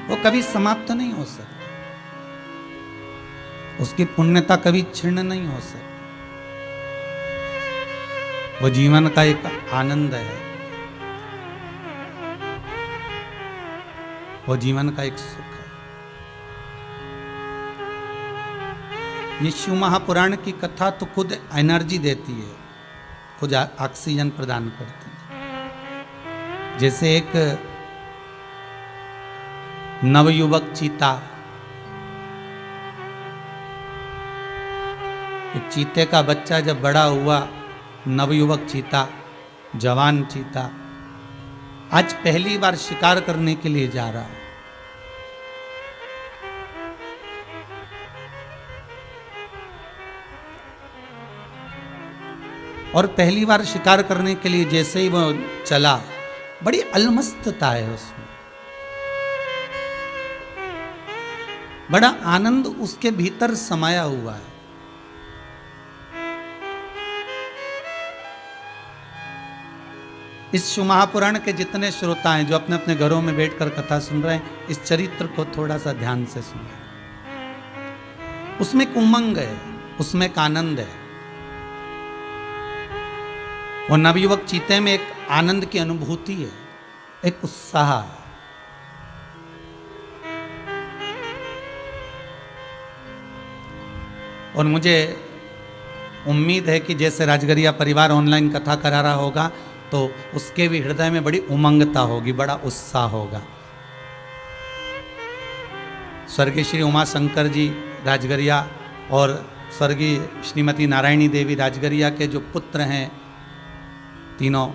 वो कभी समाप्त नहीं हो सकता, उसकी पुण्यता कभी क्षीण नहीं हो सकती। वो जीवन का एक आनंद है, वो जीवन का एक सुख है। ये शिव महापुराण की कथा तो खुद एनर्जी देती है, खुद ऑक्सीजन प्रदान करती है। जैसे एक नवयुवक चीता, एक चीते का बच्चा जब बड़ा हुआ, नवयुवक चीता, जवान चीता, आज पहली बार शिकार करने के लिए जा रहा है। और पहली बार शिकार करने के लिए जैसे ही वो चला, बड़ी अलमस्तता है उसमें, बड़ा आनंद उसके भीतर समाया हुआ है। इस शिव महापुराण के जितने श्रोता हैं जो अपने अपने घरों में बैठकर कथा सुन रहे हैं, इस चरित्र को थोड़ा सा ध्यान से सुने। उसमें एक उमंग है, उसमें एक आनंद है। वो नवयुवक चीते में एक आनंद की अनुभूति है, एक उत्साह है। और मुझे उम्मीद है कि जैसे राजगरिया परिवार ऑनलाइन कथा करा रहा होगा, तो उसके भी हृदय में बड़ी उमंगता होगी, बड़ा उत्साह होगा। स्वर्गीय श्री उमा शंकर जी राजगरिया और स्वर्गीय श्रीमती नारायणी देवी राजगरिया के जो पुत्र हैं तीनों,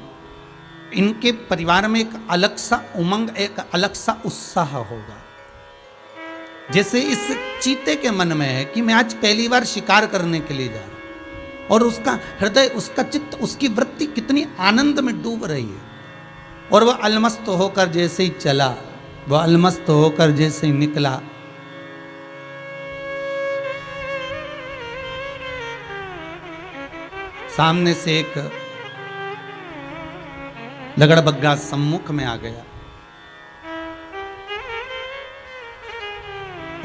इनके परिवार में एक अलग सा उमंग, एक अलग सा उत्साह होगा। जैसे इस चीते के मन में है कि मैं आज पहली बार शिकार करने के लिए जा रहा हूं, और उसका हृदय, उसका चित्त, उसकी वृत्ति कितनी आनंद में डूब रही है। और वह अलमस्त होकर जैसे ही चला, वह अलमस्त होकर जैसे ही निकला, सामने से एक लगड़बग्गा सम्मुख में आ गया।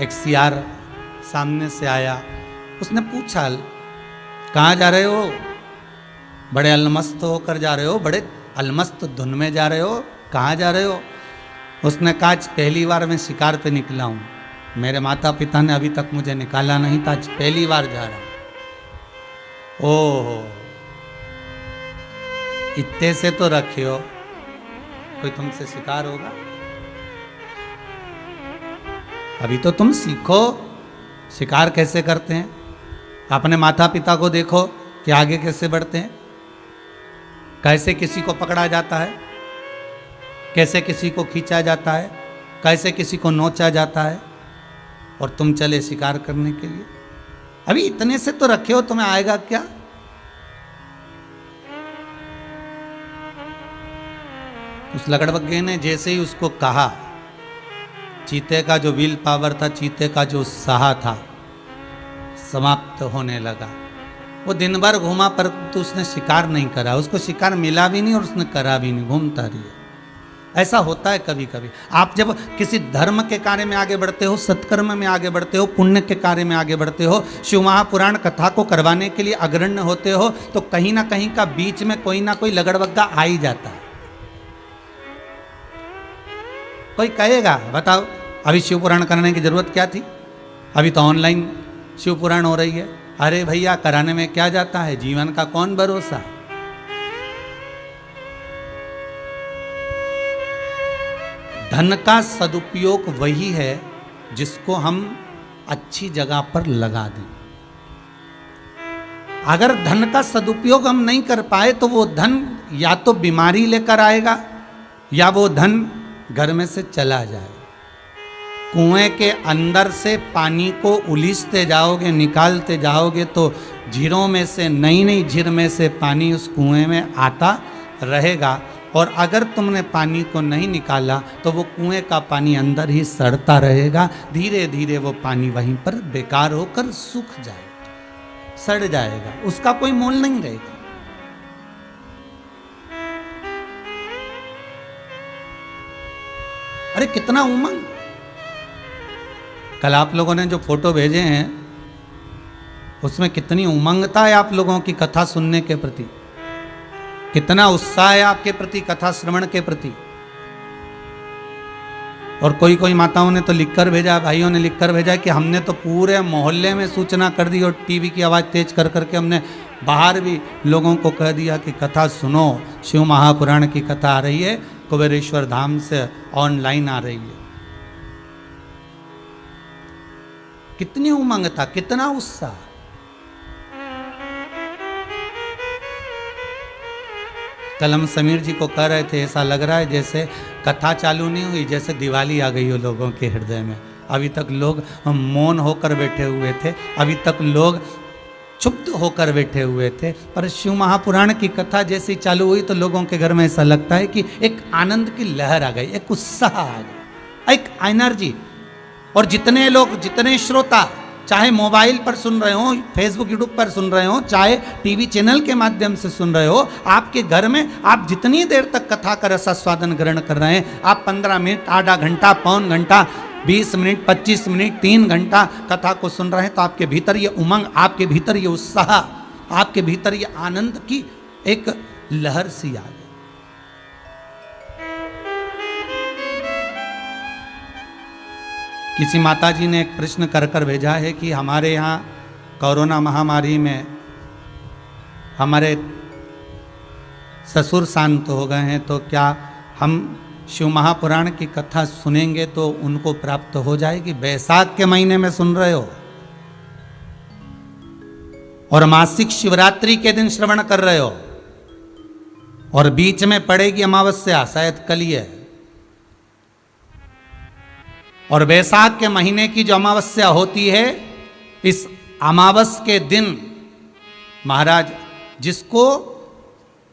एक सियार सामने से आया, उसने पूछा, कहाँ जा रहे हो? बड़े अलमस्त होकर जा रहे हो, बड़े अलमस्त धुन में जा रहे हो, कहाँ जा रहे हो? उसने कहा, आज पहली बार मैं शिकार पे निकला हूँ, मेरे माता पिता ने अभी तक मुझे निकाला नहीं था, आज पहली बार जा रहा हूँ। ओहो, इतने से तो रखे हो, कोई तुमसे शिकार होगा? अभी तो तुम सीखो शिकार कैसे करते हैं। अपने माता पिता को देखो कि आगे कैसे बढ़ते हैं, कैसे किसी को पकड़ा जाता है, कैसे किसी को खींचा जाता है, कैसे किसी को नोचा जाता है, और तुम चले शिकार करने के लिए। अभी इतने से तो रखे हो, तुम्हें आएगा क्या? उस लगड़बग्गे ने जैसे ही उसको कहा, चीते का जो विल पावर था, चीते का जो उत्साह था, समाप्त होने लगा। वो दिन भर घूमा परंतु उसने शिकार नहीं करा, उसको शिकार मिला भी नहीं और उसने करा भी नहीं, घूमता रहा। ऐसा होता है कभी कभी। आप जब किसी धर्म के कार्य में आगे बढ़ते हो, सत्कर्म में आगे बढ़ते हो, पुण्य के कार्य में आगे बढ़ते हो, शिव महापुराण कथा को करवाने के लिए अग्रण्य होते हो, तो कहीं ना कहीं का बीच में कोई ना कोई लगड़बग्गा आ ही जाता है। कोई कहेगा, बताओ अभी शिव पुराण करने की जरूरत क्या थी, अभी तो ऑनलाइन शिव पुराण हो रही है। अरे भैया, कराने में क्या जाता है, जीवन का कौन भरोसा। धन का सदुपयोग वही है जिसको हम अच्छी जगह पर लगा दें। अगर धन का सदुपयोग हम नहीं कर पाए तो वो धन या तो बीमारी लेकर आएगा या वो धन घर में से चला जाए। कुएं के अंदर से पानी को उलीसते जाओगे, निकालते जाओगे तो झीरों में से, नई नई झीर में से पानी उस कुएं में आता रहेगा। और अगर तुमने पानी को नहीं निकाला तो वो कुएं का पानी अंदर ही सड़ता रहेगा, धीरे धीरे वो पानी वहीं पर बेकार होकर सूख जाएगा, सड़ जाएगा, उसका कोई मोल नहीं रहेगा। अरे कितना उमंग, कल आप लोगों ने जो फोटो भेजे हैं उसमें कितनी उमंगता है आप लोगों की कथा सुनने के प्रति, कितना उत्साह है आपके प्रति, कथा श्रवण के प्रति। और कोई कोई माताओं ने तो लिखकर भेजा, भाइयों ने लिखकर भेजा कि हमने तो पूरे मोहल्ले में सूचना कर दी और टीवी की आवाज़ तेज कर करके हमने बाहर भी लोगों को कह दिया कि कथा सुनो, शिव महापुराण की कथा आ रही है, कुबेरेश्वर धाम से ऑनलाइन आ रही है। कितनी उमंगता, कितना उत्साह। कल हम समीर जी को कह रहे थे, ऐसा लग रहा है जैसे कथा चालू नहीं हुई, जैसे दिवाली आ गई हो लोगों के हृदय में। अभी तक लोग मौन होकर बैठे हुए थे, अभी तक लोग चुप होकर बैठे हुए थे, पर शिव महापुराण की कथा जैसी चालू हुई तो लोगों के घर में ऐसा लगता है कि एक आनंद की लहर आ गई, एक उत्साह आ गया, एक एनर्जी। और जितने लोग, जितने श्रोता, चाहे मोबाइल पर सुन रहे हो, फेसबुक यूट्यूब पर सुन रहे हो, चाहे टीवी चैनल के माध्यम से सुन रहे हो, आपके घर में आप जितनी देर तक कथा का रसास्वादन ग्रहण कर रहे हैं, आप 15 मिनट, आधा घंटा, पौन घंटा, 20 मिनट, 25 मिनट, 3 घंटा कथा को सुन रहे हैं, तो आपके भीतर ये उमंग, आपके भीतर ये उत्साह, आपके भीतर ये आनंद की एक लहर सी आ गई। किसी माताजी ने एक प्रश्न कर कर भेजा है कि हमारे यहाँ कोरोना महामारी में हमारे ससुर शांत हो गए हैं, तो क्या हम शिव महापुराण की कथा सुनेंगे तो उनको प्राप्त हो जाएगी? बैसाख के महीने में सुन रहे हो और मासिक शिवरात्रि के दिन श्रवण कर रहे हो और बीच में पड़ेगी अमावस्या, शायद कल ही है, और बैसाख के महीने की जो अमावस्या होती है, इस अमावस के दिन महाराज जिसको,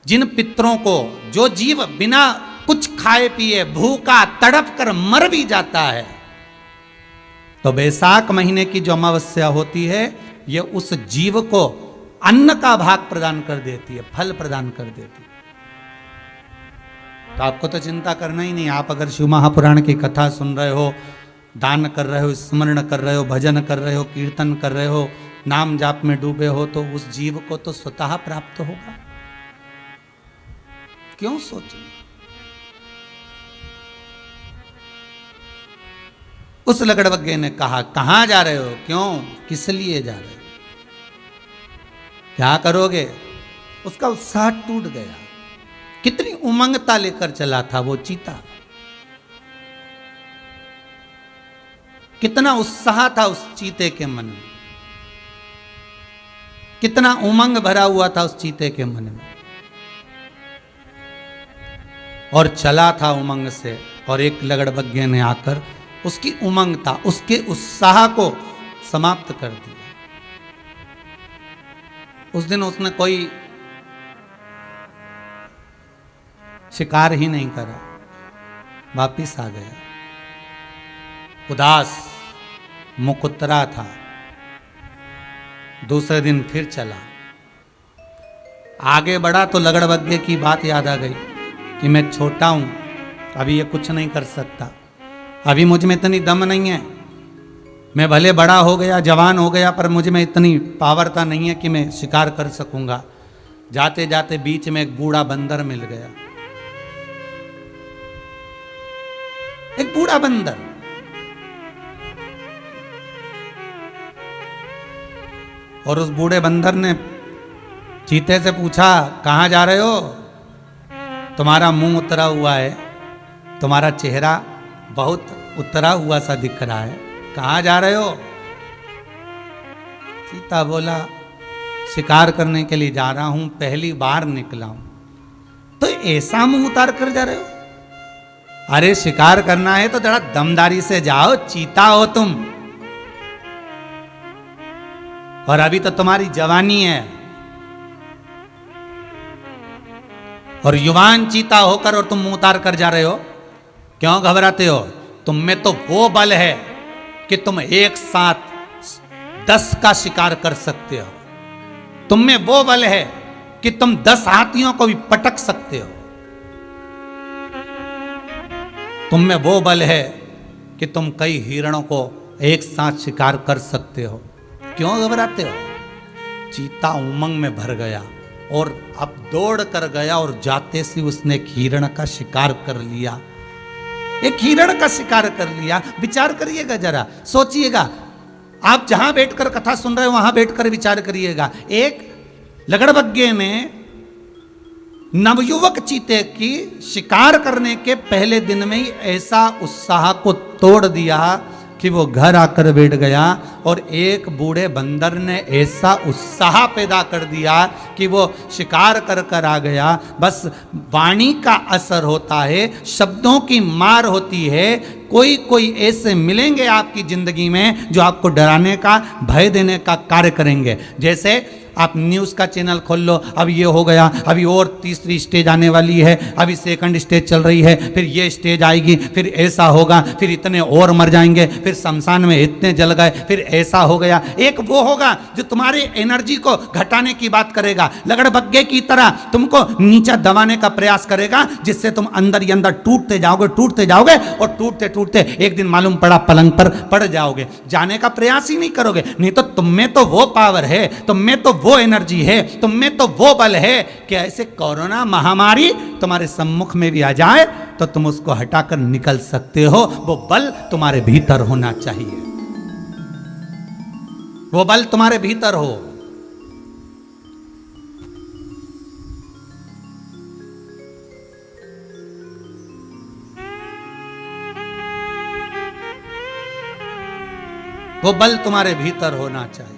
जिन पितरों को, जो जीव बिना कुछ खाए पिए भूखा तड़प कर मर भी जाता है, तो बैसाख महीने की जो अमावस्या होती है, ये उस जीव को अन्न का भाग प्रदान कर देती है, फल प्रदान कर देती है। तो आपको तो चिंता करना ही नहीं। आप अगर शिव महापुराण की कथा सुन रहे हो, दान कर रहे हो, स्मरण कर रहे हो, भजन कर रहे हो, कीर्तन कर रहे हो, नाम जाप में डूबे हो, तो उस जीव को तो स्वतः प्राप्त होगा। क्यों सोचना? उस लकड़बग्गे ने कहा, कहां जा रहे हो, क्यों, किस लिए जा रहे हो, क्या करोगे? उसका उत्साह टूट गया। कितनी उमंगता लेकर चला था वो चीता, कितना उत्साह था उस चीते के मन में, कितना उमंग भरा हुआ था उस चीते के मन में, और चला था उमंग से। और एक लकड़बग्गे ने आकर उसकी उमंगता, उसके उत्साह को समाप्त कर दिया। उस दिन उसने कोई शिकार ही नहीं करा, वापिस आ गया, उदास, मुकुतरा था। दूसरे दिन फिर चला, आगे बढ़ा तो लकड़बग्गे की बात याद आ गई कि मैं छोटा हूं, अभी ये कुछ नहीं कर सकता, अभी मुझ में इतनी दम नहीं है, मैं भले बड़ा हो गया, जवान हो गया, पर मुझ में इतनी पावरता नहीं है कि मैं शिकार कर सकूंगा। जाते जाते बीच में एक बूढ़ा बंदर मिल गया, एक बूढ़ा बंदर। और उस बूढ़े बंदर ने चीते से पूछा, कहां जा रहे हो, तुम्हारा मुंह उतरा हुआ है, तुम्हारा चेहरा बहुत उतरा हुआ सा दिख रहा है, कहां जा रहे हो? चीता बोला, शिकार करने के लिए जा रहा हूं, पहली बार निकला हूं। तो ऐसा मुंह उतार कर जा रहे हो? अरे शिकार करना है तो जरा दमदारी से जाओ, चीता हो तुम, और अभी तो तुम्हारी जवानी है, और युवान चीता होकर और तुम मुंह उतार कर जा रहे हो, क्यों घबराते हो? तुम में तो वो बल है कि तुम एक साथ 10 का शिकार कर सकते हो, तुम में वो बल है कि तुम 10 हाथियों को भी पटक सकते हो, तुम में वो बल है कि तुम कई हिरणों को एक साथ शिकार कर सकते हो। क्यों घबराते हो? चीता उमंग में भर गया और अब दौड़ कर गया और जाते से उसने एक हिरण का शिकार कर लिया। एक हिरण का शिकार कर लिया। विचार करिएगा जरा, सोचिएगा। आप जहां बैठकर कथा सुन रहे हो वहां बैठकर विचार करिएगा। एक लगड़बग्गे ने नवयुवक चीते की शिकार करने के पहले दिन में ही ऐसा उत्साह को तोड़ दिया कि वो घर आकर बैठ गया, और एक बूढ़े बंदर ने ऐसा उत्साह पैदा कर दिया कि वो शिकार कर कर आ गया। बस वाणी का असर होता है, शब्दों की मार होती है। कोई कोई ऐसे मिलेंगे आपकी जिंदगी में जो आपको डराने का, भय देने का कार्य करेंगे। जैसे आप न्यूज़ का चैनल खोल लो, अब ये हो गया, अभी और तीसरी स्टेज आने वाली है, अभी सेकंड स्टेज चल रही है, फिर ये स्टेज आएगी, फिर ऐसा होगा, फिर इतने और मर जाएंगे, फिर शमशान में इतने जल गए, फिर ऐसा हो गया। एक वो होगा जो तुम्हारी एनर्जी को घटाने की बात करेगा, लगड़बग्गे की तरह तुमको नीचा दबाने का प्रयास करेगा, जिससे तुम अंदर ही अंदर टूटते जाओगे और टूटते टूटते एक दिन मालूम पड़ा पलंग पर पड़ जाओगे। जाने का प्रयास ही नहीं करोगे। नहीं तो तुम में तो वो पावर है, तुम में तो वो एनर्जी है, तुम में तो वो बल है कि ऐसे कोरोना महामारी तुम्हारे सम्मुख में भी आ जाए तो तुम उसको हटाकर निकल सकते हो। वो बल तुम्हारे भीतर होना चाहिए, वो बल तुम्हारे भीतर हो। वो बल तुम्हारे भीतर होना चाहिए।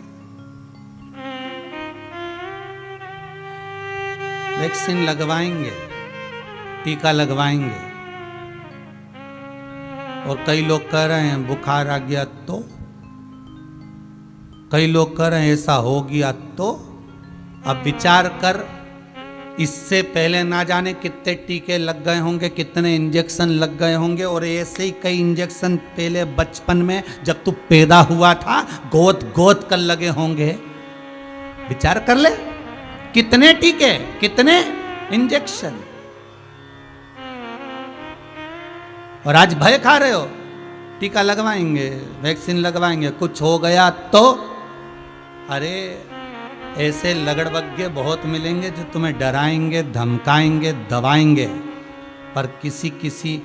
वैक्सीन लगवाएंगे, टीका लगवाएंगे, और कई लोग कह रहे हैं बुखार आ गया तो, कई लोग कह रहे हैं ऐसा हो गया तो। अब विचार कर, इससे पहले ना जाने कितने टीके लग गए होंगे, कितने इंजेक्शन लग गए होंगे, और ऐसे ही कई इंजेक्शन पहले बचपन में जब तू पैदा हुआ था गोद गोद कर लगे होंगे। विचार कर ले, कितने टीके, कितने इंजेक्शन, और आज भय खा रहे हो। टीका लगवाएंगे, वैक्सीन लगवाएंगे, कुछ हो गया तो। अरे ऐसे लगड़बग्गे बहुत मिलेंगे जो तुम्हें डराएंगे, धमकाएंगे, दबाएंगे, पर किसी किसी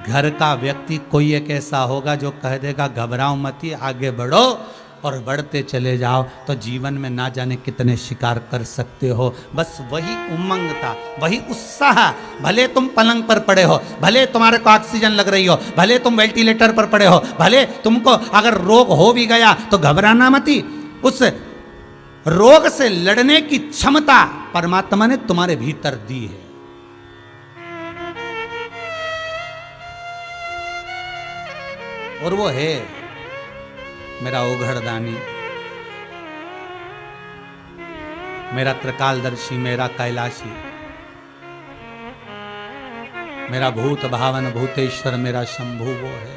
घर का व्यक्ति कोई एक ऐसा होगा जो कह देगा घबराओ मत, आगे बढ़ो, और बढ़ते चले जाओ तो जीवन में ना जाने कितने शिकार कर सकते हो। बस वही उमंग था, वही उत्साह। भले तुम पलंग पर पड़े हो, भले तुम्हारे को ऑक्सीजन लग रही हो, भले तुम वेंटिलेटर पर पड़े हो, भले तुमको अगर रोग हो भी गया तो घबराना मत। उस रोग से लड़ने की क्षमता परमात्मा ने तुम्हारे भीतर दी है। और वो है मेरा ओघड़दानी, मेरा त्रिकालदर्शी, मेरा कैलाशी, मेरा भूत भावन भूतेश्वर, मेरा शंभु वो है।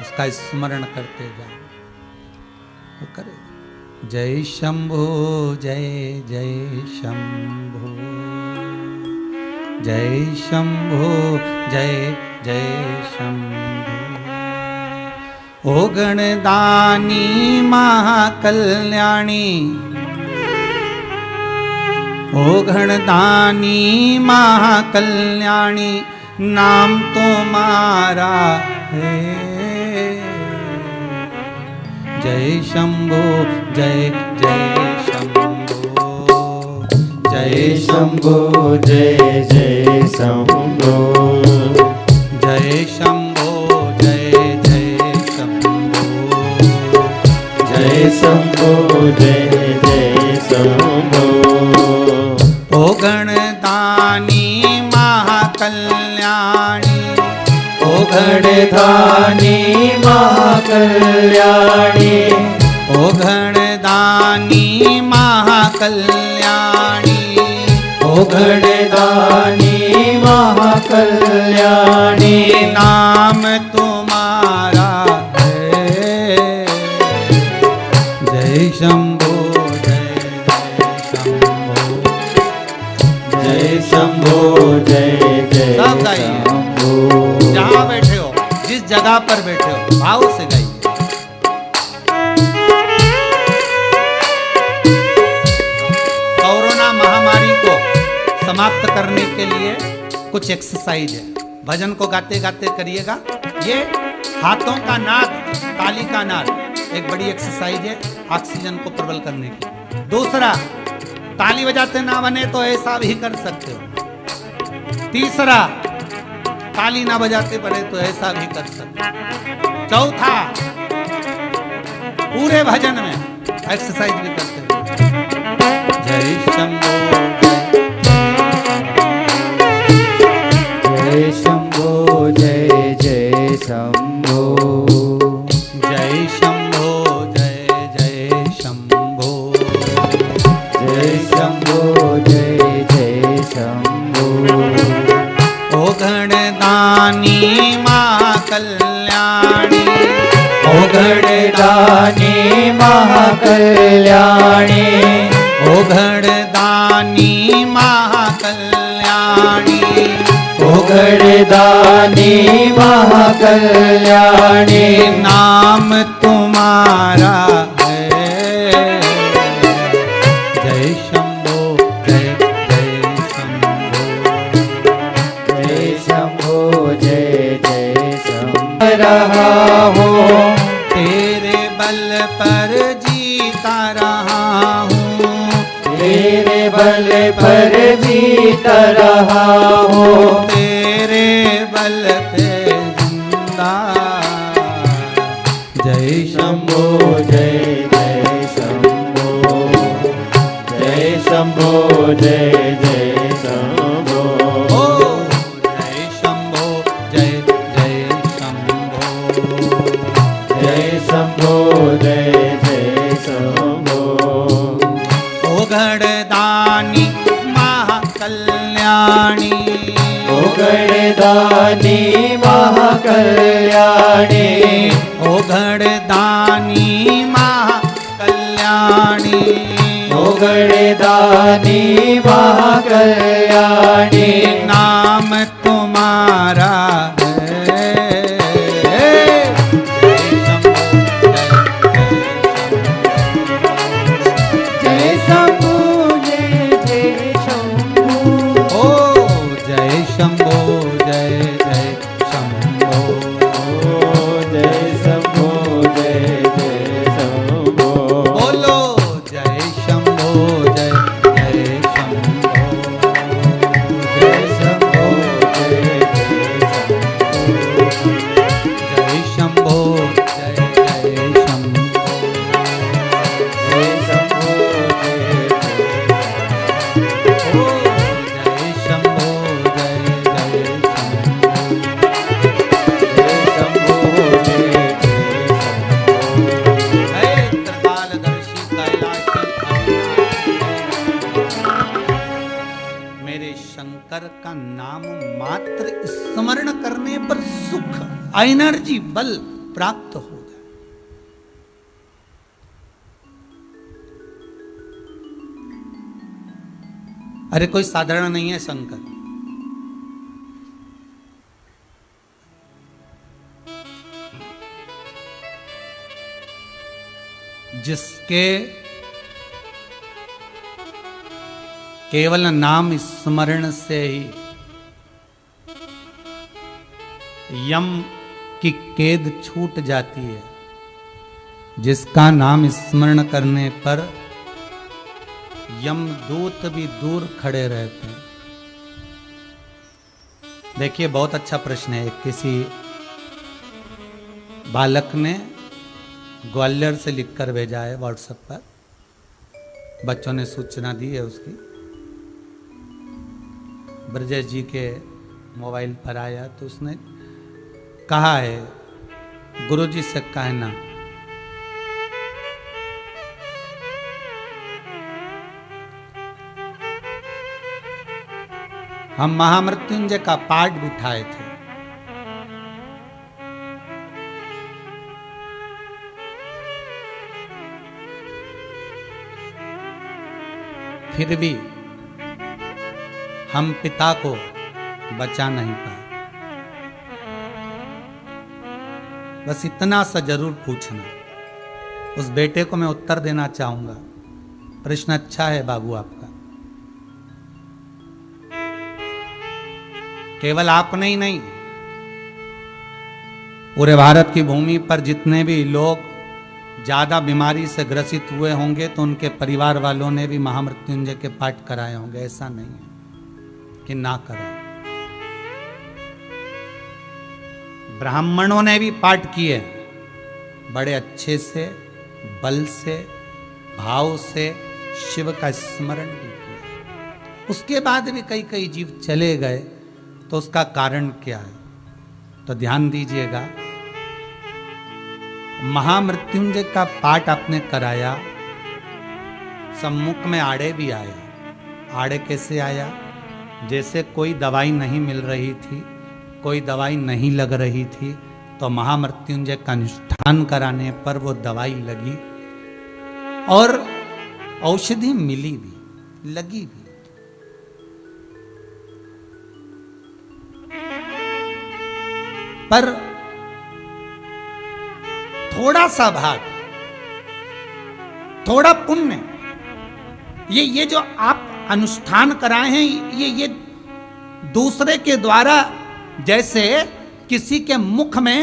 उसका स्मरण करते जाओ, वो करे। जय शंभु, जय जय शंभु, जय शंभु, जय जय शंभु। ओ गणदानी महाकल्याणी, ओ गणदानी महाकल्याणी, नाम तुम्हारा है। जय शंभु, जय जय शंभु, जय शंभु, जय जय शंभु, जय शंभु, जय जय शंभु, जय शंभु, जय जय शंभु। ओ गणदानी महाकल्याणी, ओ गणदानी महाकल्याणी, ओ गणदानी महाकल्याणी, ओ गणदानी महाकल्याणी, नाम तुम्हारा है। जय शंभु, जय जय शंभु, जय शंभु, शंभो जय जय सब गाइए, शंभो। जहां बैठे हो, जिस जगह पर बैठे हो, भाव से गाइए। कोरोना महामारी को समाप्त करने के लिए कुछ एक्सरसाइज है, भजन को गाते गाते करिएगा। ये हाथों का नाद, ताली का नाद एक बड़ी एक्सरसाइज है ऑक्सीजन को प्रबल करने की। दूसरा, ताली बजाते ना बने तो ऐसा भी कर सकते हो। तीसरा, ताली ना बजाते बने तो ऐसा भी कर सकते हो। चौथा, पूरे भजन में एक्सरसाइज भी करते हो। जय शंभो जय शंभो जय जय शंभो। जय शंभो जय जय शंभो। जय शंभो जय जय शंभो। ओ गणदानी महाकल्याणी, ओ गणदानी महाकल्याणी। ओ गणदानी महाकल्याणी। ओ गणदानी महाकल्याणी। नाम तुम्हारा है। जय शंभो जय जय शंभो। जय शंभो जय जय शंभो। रहा हो तेरे बल पर जीता रहा हूँ, तेरे बल पर जीत रहा हो। तेरे बल पे जिंदा। जय शंभो जय जय शंभो। जय शंभो जय जय शंभो। ओ जय शंभो जय जय शंभो। जय शंभो जय जय शंभो। ओ गणदानी महाकल्याणी। ओ गणदानी महाकल्याणी। ओ गणदानी महाकल्याणी। ओ गणदानी महाकल्याणी। नाम तुम्हारा है। जय शंभो जय जय शंभो। ओ जय शंभो जय जय शंभो। जय शंभो जय जय शंभो। बोलो जय शंभो जय जय शंभो। जय शंभो जय जय शंभो। जय शंभो जय जय शंभो। जय शंभो जय जय। ओ जय शंभो जय जय शंभो। जय शंभो जय जय शंभो। हे त्रिकालदर्शी कैलाशी अविनाशी, मेरे शंकर का नाम मात्र स्मरण करने पर सुख, एनर्जी, बल प्राप्त हो जाए। अरे कोई साधारण नहीं है शंकर। जिसके केवल नाम स्मरण से ही यम की कैद छूट जाती है, जिसका नाम स्मरण करने पर यमदूत भी दूर खड़े रहते हैं। देखिए बहुत अच्छा प्रश्न है। किसी बालक ने ग्वालियर से लिखकर भेजा है व्हाट्सएप पर, बच्चों ने सूचना दी है उसकी। ब्रजेश जी के मोबाइल पर आया तो उसने कहा है गुरुजी से कहना हम महामृत्युंजय का पाठ बिठाए थे, फिर भी हम पिता को बचा नहीं पाए। बस इतना सा जरूर पूछना। उस बेटे को मैं उत्तर देना चाहूंगा। प्रश्न अच्छा है बाबू आपका। केवल आपने ही नहीं, पूरे भारत की भूमि पर जितने भी लोग ज्यादा बीमारी से ग्रसित हुए होंगे तो उनके परिवार वालों ने भी महामृत्युंजय के पाठ कराए होंगे। ऐसा नहीं है कि ना कराए। ब्राह्मणों ने भी पाठ किए बड़े अच्छे से, बल से, भाव से शिव का स्मरण भी किया। उसके बाद भी कई कई जीव चले गए तो उसका कारण क्या है? तो ध्यान दीजिएगा। महामृत्युंजय का पाठ आपने कराया, सम्मुख में आड़े भी आया। आड़े कैसे आया? जैसे कोई दवाई नहीं मिल रही थी, कोई दवाई नहीं लग रही थी, तो महामृत्युंजय का अनुष्ठान कराने पर वो दवाई लगी और औषधि मिली भी, लगी भी। पर थोड़ा सा भाग, थोड़ा पुण्य, ये जो आप अनुष्ठान कराए हैं, ये दूसरे के द्वारा, जैसे किसी के मुख में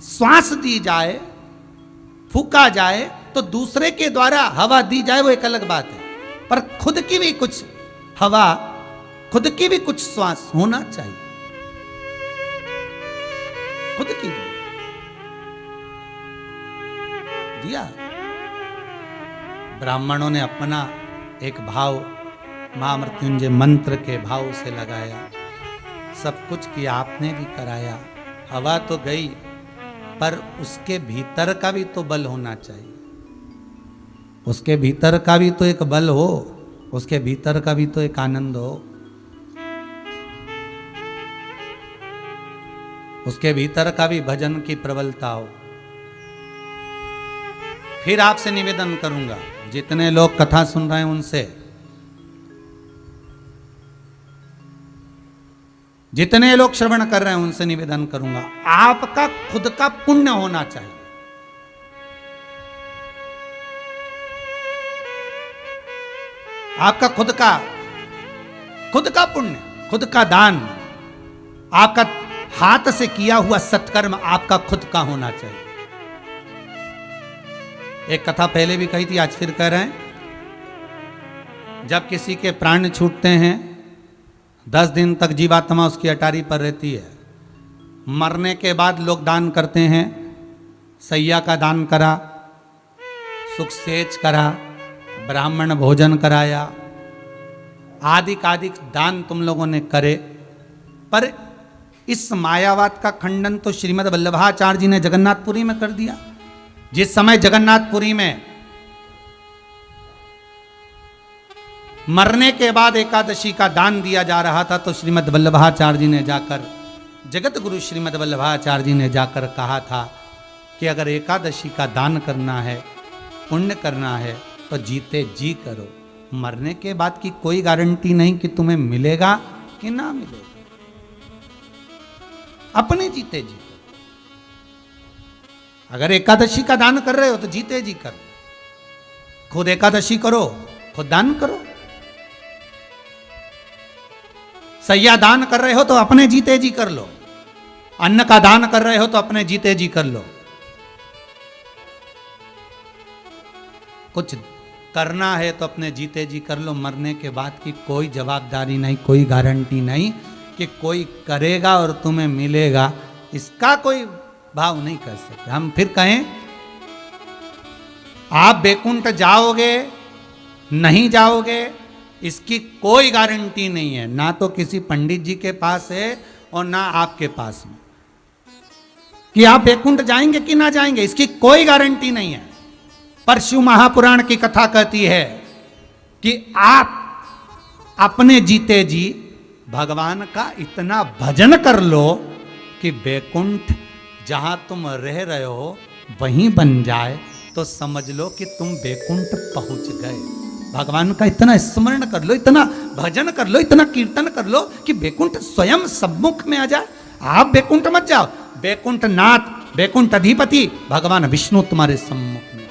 श्वास दी जाए, फूका जाए, तो दूसरे के द्वारा हवा दी जाए, वो एक अलग बात है। पर खुद की भी कुछ हवा, खुद की भी कुछ श्वास होना चाहिए। खुद की भी दिया। ब्राह्मणों ने अपना एक भाव महामृत्युंजय मंत्र के भाव से लगाया, सब कुछ किया, आपने भी कराया। हवा तो गई, पर उसके भीतर का भी तो बल होना चाहिए। उसके भीतर का भी तो एक बल हो, उसके भीतर का भी तो एक आनंद हो, उसके भीतर का भी भजन की प्रबलता हो। फिर आपसे निवेदन करूंगा, जितने लोग कथा सुन रहे हैं उनसे, जितने लोग श्रवण कर रहे हैं उनसे निवेदन करूंगा, आपका खुद का पुण्य होना चाहिए। आपका खुद का पुण्य, खुद का दान, आपका हाथ से किया हुआ सत्कर्म आपका खुद का होना चाहिए। एक कथा पहले भी कही थी, आज फिर कह रहे हैं। जब किसी के प्राण छूटते हैं, 10 दिन तक जीवात्मा उसकी अटारी पर रहती है। मरने के बाद लोग दान करते हैं। सैया का दान करा, सुख सेच करा, ब्राह्मण भोजन कराया, आदि दान तुम लोगों ने करे। पर इस मायावाद का खंडन तो श्रीमद् वल्लभाचार्य जी ने जगन्नाथपुरी में कर दिया। जिस समय जगन्नाथपुरी में मरने के बाद एकादशी का दान दिया जा रहा था, तो श्रीमद् वल्लभाचार्य जी ने जाकर, जगत गुरु श्रीमद् वल्लभाचार्य जी ने जाकर कहा था कि अगर एकादशी का दान करना है, पुण्य करना है, तो जीते जी करो। मरने के बाद की कोई गारंटी नहीं कि तुम्हें मिलेगा कि ना मिलेगा। अपने जीते जी। अगर एकादशी का दान कर रहे हो तो जीते जी करो। खुद एकादशी करो, खुद दान करो। सैया दान कर रहे हो तो अपने जीते जी कर लो। अन्न का दान कर रहे हो तो अपने जीते जी कर लो। कुछ करना है तो अपने जीते जी कर लो। मरने के बाद की कोई जवाबदारी नहीं, कोई गारंटी नहीं कि कोई करेगा और तुम्हें मिलेगा। इसका कोई भाव नहीं कर सकते। हम फिर कहें, आप बैकुंठ जाओगे नहीं जाओगे, इसकी कोई गारंटी नहीं है। ना तो किसी पंडित जी के पास है और ना आपके पास में कि आप बैकुंठ जाएंगे कि ना जाएंगे, इसकी कोई गारंटी नहीं है। पर शिव महापुराण की कथा कहती है कि आप अपने जीते जी भगवान का इतना भजन कर लो कि बैकुंठ जहां तुम रह रहे हो वहीं बन जाए, तो समझ लो कि तुम बैकुंठ पहुंच गए। भगवान का इतना स्मरण कर लो, इतना भजन कर लो, इतना कीर्तन कर लो कि बैकुंठ स्वयं सम्मुख में आ जाए। आप बैकुंठ मत जाओ, बैकुंठ नाथ, बैकुंठ अधिपति भगवान विष्णु तुम्हारे सम्मुख में।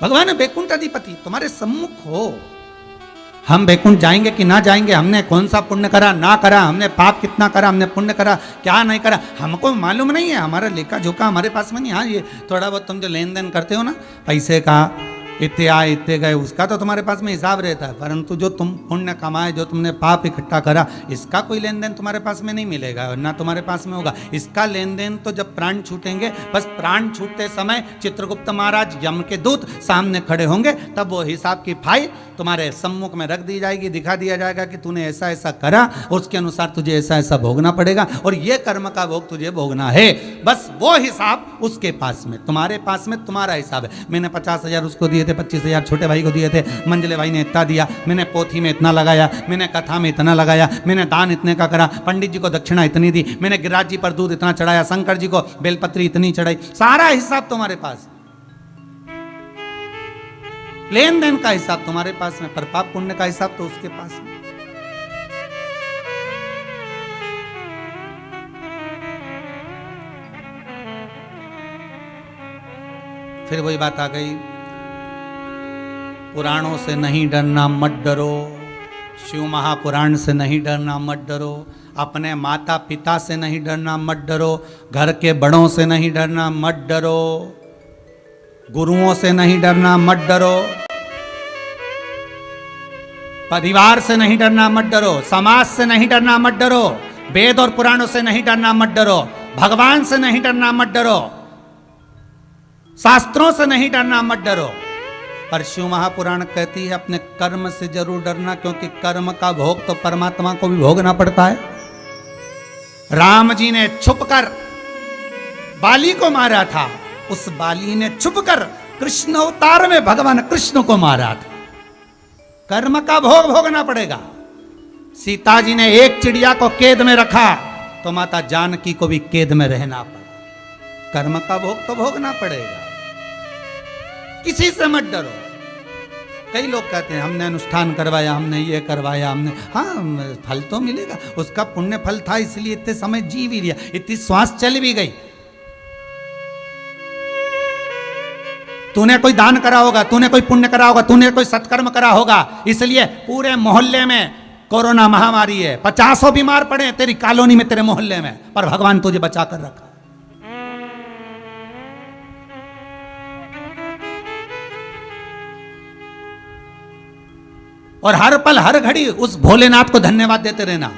भगवान बैकुंठ अधिपति तुम्हारे सम्मुख हो। हम बैकुंठ जाएंगे कि ना जाएंगे, हमने कौन सा पुण्य करा ना करा, हमने पाप कितना करा, हमने पुण्य करा क्या नहीं करा, हमको मालूम नहीं है। हमारा लेखा जोखा हमारे पास में नहीं। हाँ, ये थोड़ा बहुत तुम जो लेन देन करते हो ना, पैसे का इतने आए इतने गए, उसका तो तुम्हारे पास में हिसाब रहता है, परंतु जो तुम पुण्य कमाए, जो तुमने पाप इकट्ठा करा, इसका कोई लेन देन तुम्हारे पास में नहीं मिलेगा, ना तुम्हारे पास में होगा। इसका लेन देन तो जब प्राण छूटेंगे, बस प्राण छूटते समय चित्रगुप्त महाराज यम के दूत सामने खड़े होंगे, तब वो हिसाब की फाइल तुम्हारे सम्मुख में रख दी जाएगी, दिखा दिया जाएगा कि तूने ऐसा ऐसा करा, उसके अनुसार तुझे ऐसा ऐसा भोगना पड़ेगा और ये कर्म का भोग तुझे भोगना है। बस वो हिसाब उसके पास में, तुम्हारे पास में तुम्हारा हिसाब है। मैंने 50,000 उसको दिए थे, 25,000 छोटे भाई को दिए थे, मंजले भाई ने इतना दिया, मैंने पोथी में इतना लगाया, मैंने कथा में इतना लगाया, मैंने दान इतने का करा, पंडित जी को दक्षिणा इतनी दी, मैंने गिरिराज जी पर दूध इतना चढ़ाया, शंकर जी को बेलपत्री इतनी चढ़ाई। सारा हिसाब तुम्हारे पास, लेन देन का हिसाब तुम्हारे पास में, पर पाप पुण्य का हिसाब तो उसके पास में। फिर वही बात आ गई, पुराणों से नहीं डरना मत डरो, शिव महापुराण से नहीं डरना मत डरो, अपने माता पिता से नहीं डरना मत डरो, घर के बड़ों से नहीं डरना मत डरो, गुरुओं से नहीं डरना मत डरो, परिवार से नहीं डरना मत डरो, समाज से नहीं डरना मत डरो, वेद और पुराणों से नहीं डरना मत डरो, भगवान से नहीं डरना मत डरो, शास्त्रों से नहीं डरना मत डरो। पर शिव महापुराण कहती है अपने कर्म से जरूर डरना, क्योंकि कर्म का भोग तो परमात्मा को भी भोगना पड़ता है। राम जी ने छुपकर बाली को मारा था, उस बाली ने छुपकर कृष्ण अवतार में भगवान कृष्ण को मारा था। कर्म का भोग भोगना पड़ेगा। सीता जी ने एक चिड़िया को कैद में रखा तो माता जानकी को भी कैद में रहना पड़ा। कर्म का भोग तो भोगना पड़ेगा, किसी से मत डरो। कई लोग कहते हैं हमने अनुष्ठान करवाया, हमने ये करवाया, हमने, हाँ फल तो मिलेगा, उसका पुण्य फल था इसलिए इतने समय जी भी लिया, इतनी श्वास चल भी गई। तूने कोई दान करा होगा, तूने कोई पुण्य करा होगा, तूने कोई सत्कर्म करा होगा, इसलिए पूरे मोहल्ले में कोरोना महामारी है, 50 बीमार पड़े तेरी कॉलोनी में, तेरे मोहल्ले में, पर भगवान तुझे बचा कर रखा। और हर पल हर घड़ी उस भोलेनाथ को धन्यवाद देते रहना,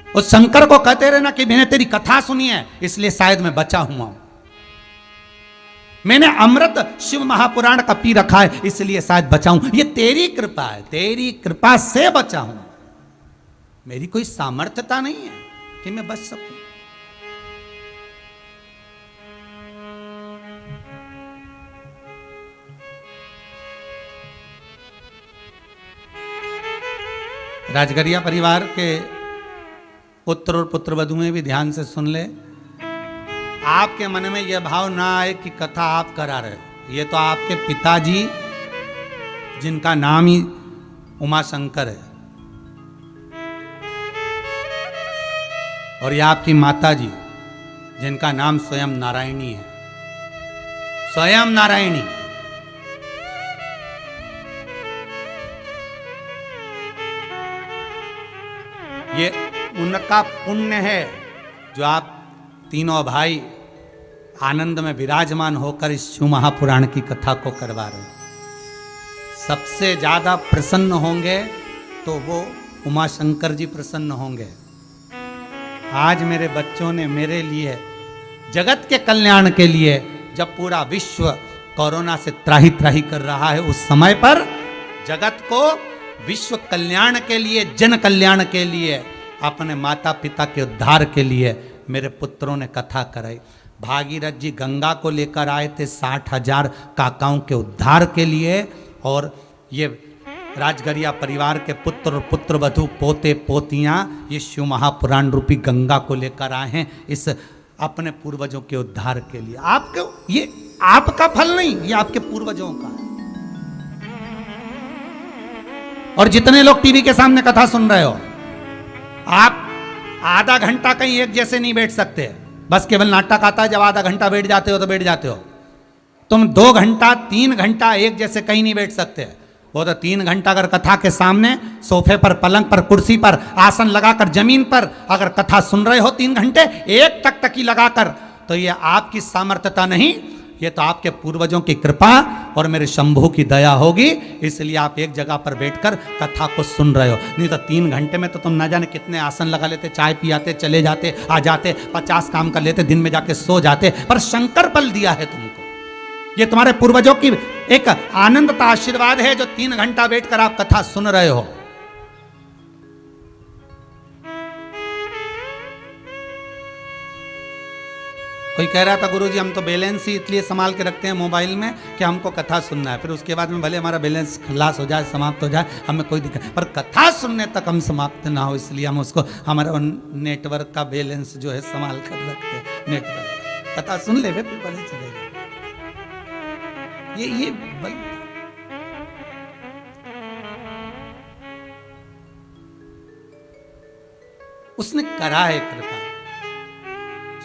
उस शंकर को कहते रहना कि मैंने तेरी कथा सुनी है इसलिए शायद मैं बचा हुआ हूं, मैंने अमृत शिव महापुराण का पी रखा है इसलिए शायद बचाऊं। ये तेरी कृपा है, तेरी कृपा से बचा हूं, मेरी कोई सामर्थ्यता नहीं है कि मैं बच सकूं। राजगरिया परिवार के पुत्र और पुत्रवधुएं भी ध्यान से सुन ले। आपके मन में यह भाव ना आए कि कथा आप करा रहे हो, ये तो आपके पिताजी जिनका नाम ही उमाशंकर है, और ये आपकी माताजी जिनका नाम स्वयं नारायणी है, स्वयं नारायणी। ये उनका पुण्य है जो आप तीनों भाई आनंद में विराजमान होकर इस शिव महापुराण की कथा को करवा रहे हैं। सबसे ज्यादा प्रसन्न होंगे तो वो उमाशंकर जी प्रसन्न होंगे। आज मेरे बच्चों ने मेरे लिए, जगत के कल्याण के लिए, जब पूरा विश्व कोरोना से त्राही त्राही कर रहा है, उस समय पर जगत को विश्व कल्याण के लिए, जन कल्याण के लिए, अपने माता पिता के उद्धार के लिए मेरे पुत्रों ने कथा कराई। भागीरथ जी गंगा को लेकर आए थे 60,000 काकाओं के उद्धार के लिए, और ये राजगरिया परिवार के पुत्र पुत्र वधु पोते पोतियां ये शिव महापुराण रूपी गंगा को लेकर आए हैं इस अपने पूर्वजों के उद्धार के लिए। आपके ये आपका फल नहीं, ये आपके पूर्वजों का है। और जितने लोग टीवी के सामने कथा सुन रहे हो, आप आधा घंटा कहीं एक जैसे नहीं बैठ सकते। बस केवल नाटक आता है, जब आधा घंटा बैठ जाते हो तो बैठ जाते हो। तुम 2 घंटा 3 घंटा एक जैसे कहीं नहीं बैठ सकते। वो तो 3 घंटा अगर कथा के सामने सोफे पर, पलंग पर, कुर्सी पर, आसन लगाकर, जमीन पर अगर कथा सुन रहे हो 3 घंटे एक टकटकी लगाकर, तो ये आपकी सामर्थ्यता नहीं, ये तो आपके पूर्वजों की कृपा और मेरे शंभू की दया होगी। इसलिए आप एक जगह पर बैठकर कथा को सुन रहे हो। नहीं तो 3 घंटे में तो तुम ना जाने कितने आसन लगा लेते, चाय पियाते, चले जाते, आ जाते, 50 काम कर लेते, दिन में जाके सो जाते। पर शंकर बल दिया है तुमको, ये तुम्हारे पूर्वजों की एक आनंद का आशीर्वाद है जो 3 घंटा बैठकर आप कथा सुन रहे हो। कोई कह रहा था गुरुजी हम तो बैलेंस ही इसलिए संभाल के रखते हैं मोबाइल में कि हमको कथा सुनना है, फिर उसके बाद में भले हमारा बैलेंस खलास हो जाए, समाप्त हो जाए, हमें कोई दिक्कत, पर कथा सुनने तक हम समाप्त ना हो, इसलिए हम उसको हमारा नेटवर्क का बैलेंस जो है संभाल कर रखते हैं। नेटवर्क कथा सुन ले फिर भले चलेगा। ये उसने करा है कृपा।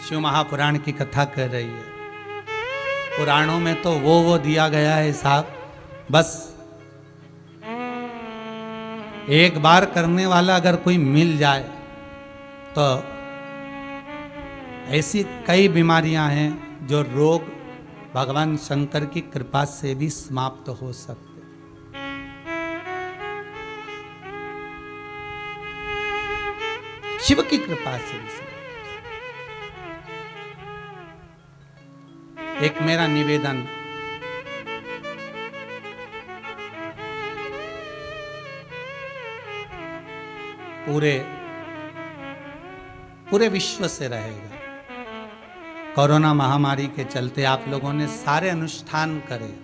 शिव महापुराण की कथा कर रही है। पुराणों में तो वो दिया गया है साहब, बस एक बार करने वाला अगर कोई मिल जाए तो ऐसी कई बीमारियां हैं जो रोग भगवान शंकर की कृपा से भी समाप्त हो सकते। शिव की कृपा से भी समाप्त। एक मेरा निवेदन, पूरे विश्व से रहेगा। कोरोना महामारी के चलते आप लोगों ने सारे अनुष्ठान करे,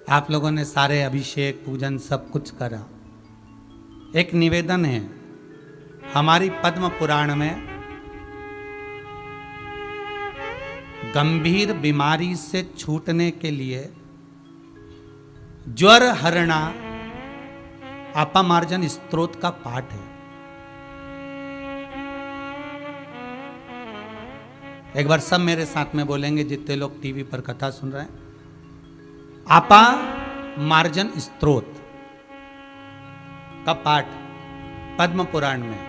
आप लोगों ने सारे अभिषेक पूजन सब कुछ करा। एक निवेदन है, हमारी पद्म पुराण में गंभीर बीमारी से छूटने के लिए ज्वर हरणा अपामार्जन स्तोत्र का पाठ है। एक बार सब मेरे साथ में बोलेंगे, जितने लोग टीवी पर कथा सुन रहे हैं। अपामार्जन स्तोत्र का पाठ पद्म पुराण में।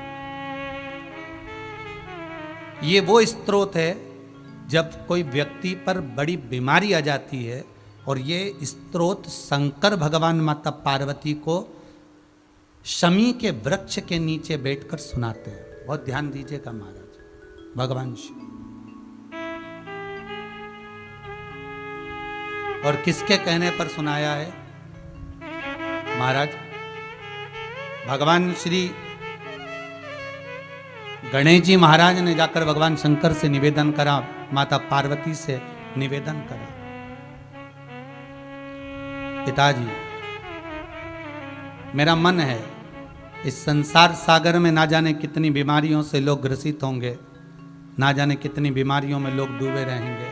ये वो स्तोत्र है जब कोई व्यक्ति पर बड़ी बीमारी आ जाती है, और ये स्तोत्र शंकर भगवान माता पार्वती को शमी के वृक्ष के नीचे बैठकर सुनाते हैं। बहुत ध्यान दीजिएगा महाराज, भगवान शिव। और किसके कहने पर सुनाया है महाराज? भगवान श्री गणेश जी महाराज ने जाकर भगवान शंकर से निवेदन करा, माता पार्वती से निवेदन करा, पिताजी मेरा मन है इस संसार सागर में ना जाने कितनी बीमारियों से लोग ग्रसित होंगे, ना जाने कितनी बीमारियों में लोग डूबे रहेंगे।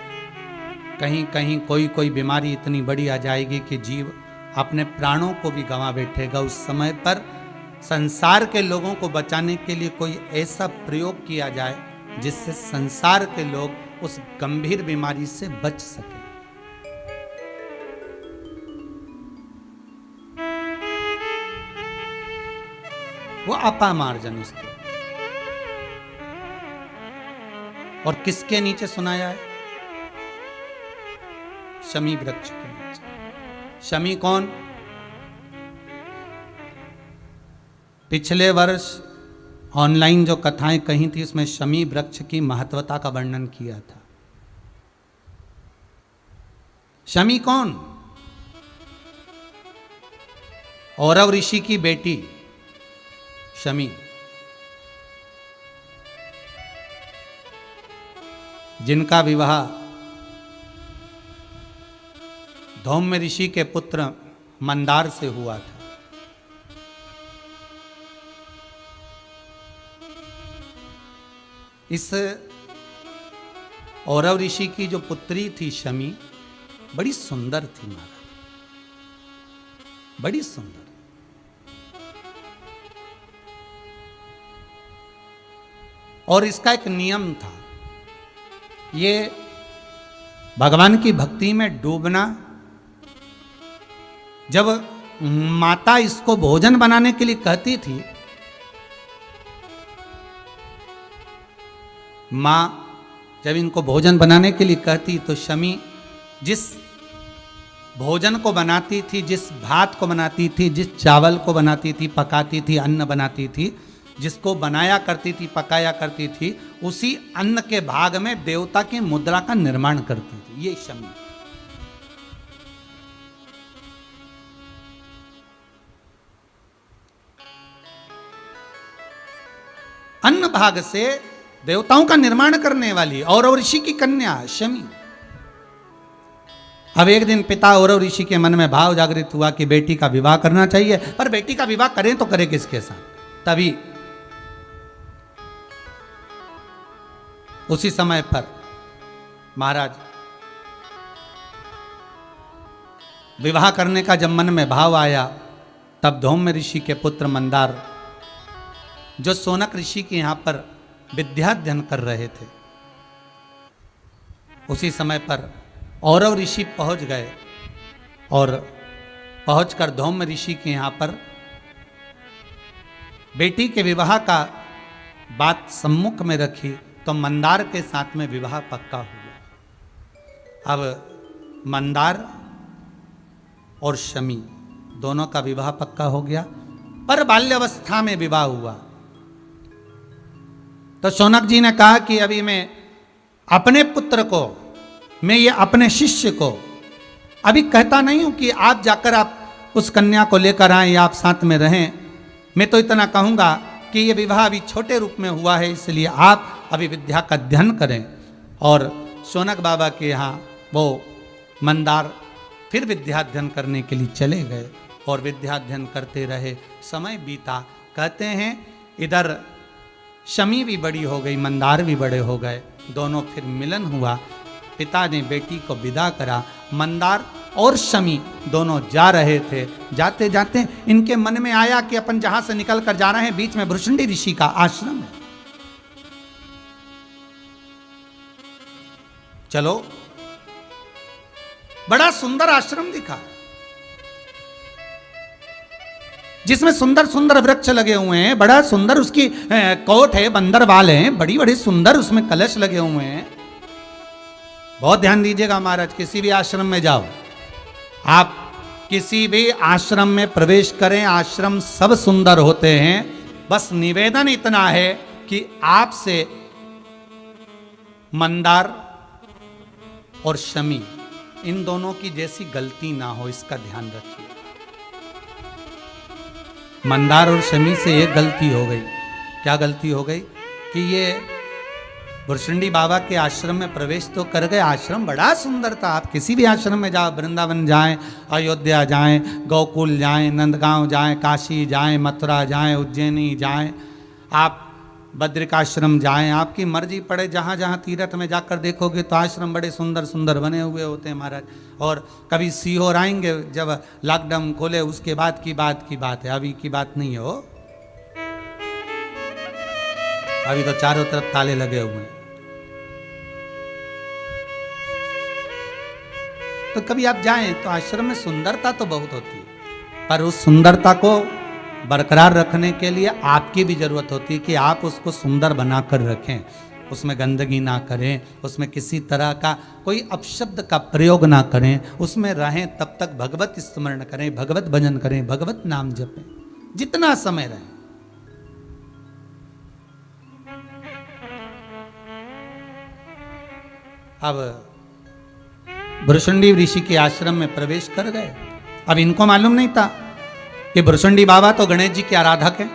कहीं कहीं कोई बीमारी इतनी बड़ी आ जाएगी कि जीव अपने प्राणों को भी गंवा बैठेगा। उस समय पर संसार के लोगों को बचाने के लिए कोई ऐसा प्रयोग किया जाए जिससे संसार के लोग उस गंभीर बीमारी से बच सके। वो अपामार्जन स्तोत्र। और किसके नीचे सुनाया है? शमी वृक्ष के नीचे। शमी कौन? पिछले वर्ष ऑनलाइन जो कथाएं कही थी उसमें शमी वृक्ष की महत्वता का वर्णन किया था। शमी कौन? औरव ऋषि की बेटी शमी। जिनका विवाह धौम्य ऋषि के पुत्र मंदार से हुआ था। इस औरव ऋषि की जो पुत्री थी शमी, बड़ी सुंदर थी महाराज, बड़ी सुंदर। और इसका एक नियम था, ये भगवान की भक्ति में डूबना। जब माता इसको भोजन बनाने के लिए कहती थी, माँ जब इनको भोजन बनाने के लिए कहती, तो शमी जिस भोजन को बनाती थी, जिस भात को बनाती थी, जिस चावल को बनाती थी, पकाती थी, अन्न बनाती थी, जिसको बनाया करती थी, पकाया करती थी, उसी अन्न के भाग में देवता की मुद्रा का निर्माण करती थी ये शमी। अन्न भाग से देवताओं का निर्माण करने वाली औरव ऋषि की कन्या शमी। अब एक दिन पिता औरव ऋषि के मन में भाव जागृत हुआ कि बेटी का विवाह करना चाहिए, पर बेटी का विवाह करें तो करें किसके साथ। तभी उसी समय पर महाराज विवाह करने का जब मन में भाव आया, तब धौम्य ऋषि के पुत्र मंदार, जो सोनक ऋषि के यहां पर विद्याध्ययन कर रहे थे, उसी समय पर औरव ऋषि पहुंच गए और पहुंचकर धौम्य ऋषि के यहां पर बेटी के विवाह का बात सम्मुख में रखी, तो मंदार के साथ में विवाह पक्का हुआ। अब मंदार और शमी दोनों का विवाह पक्का हो गया, पर बाल्यावस्था में विवाह हुआ। तो शौनक जी ने कहा कि अभी मैं अपने पुत्र को, मैं ये अपने शिष्य को अभी कहता नहीं हूं कि आप जाकर आप उस कन्या को लेकर आए या आप साथ में रहें। मैं तो इतना कहूंगा कि ये विवाह अभी छोटे रूप में हुआ है, इसलिए आप अभी विद्या का अध्ययन करें। और शौनक बाबा के यहाँ वो मंदार फिर विद्याध्ययन करने के लिए चले गए और विद्याध्ययन करते रहे। समय बीता, कहते हैं इधर शमी भी बड़ी हो गई, मंदार भी बड़े हो गए, दोनों फिर मिलन हुआ। पिता ने बेटी को विदा करा, मंदार और शमी दोनों जा रहे थे। जाते जाते इनके मन में आया कि अपन जहां से निकल कर जा रहे हैं, बीच में भृशुंडी ऋषि का आश्रम है, चलो। बड़ा सुंदर आश्रम दिखा, जिसमें सुंदर सुंदर वृक्ष लगे हुए हैं, बड़ा सुंदर उसकी कोट है, बंदर वाल हैं, बड़ी बड़ी सुंदर उसमें कलश लगे हुए हैं। बहुत ध्यान दीजिएगा महाराज, किसी भी आश्रम में जाओ, आप किसी भी आश्रम में प्रवेश करें, आश्रम सब सुंदर होते हैं, बस निवेदन इतना है कि आपसे मंदार और शमी इन दोनों की जैसी गलती ना हो, इसका ध्यान रखिए। मंदार और शमी से एक गलती हो गई। क्या गलती हो गई कि ये भृशुंडी बाबा के आश्रम में प्रवेश तो कर गए, आश्रम बड़ा सुंदर था। आप किसी भी आश्रम में जाओ, वृंदावन जाएं, अयोध्या जाएं, गोकुल जाएं, नंदगांव जाएं, काशी जाएं, मथुरा जाएं, उज्जैनी जाएं, आप बद्रिकाश्रम जाएं, आपकी मर्जी पड़े, जहाँ जहाँ तीर्थ में जाकर देखोगे तो आश्रम बड़े सुंदर सुंदर बने हुए होते हैं महाराज। और कभी सीहोर आएंगे, जब लॉकडाउन खोले उसके बाद की बात है, अभी की बात नहीं हो, अभी तो चारों तरफ ताले लगे हुए हैं। तो कभी आप जाएं तो आश्रम में सुंदरता तो बहुत होती है, पर उस सुंदरता को बरकरार रखने के लिए आपकी भी जरूरत होती है कि आप उसको सुंदर बनाकर रखें, उसमें गंदगी ना करें, उसमें किसी तरह का कोई अपशब्द का प्रयोग ना करें, उसमें रहें, तब तक भगवत स्मरण करें, भगवत भजन करें, भगवत नाम जपें, जितना समय रहे। अब भृशुंडी ऋषि के आश्रम में प्रवेश कर गए। अब इनको मालूम नहीं था कि भृशुंडी बाबा तो गणेश जी के आराधक हैं।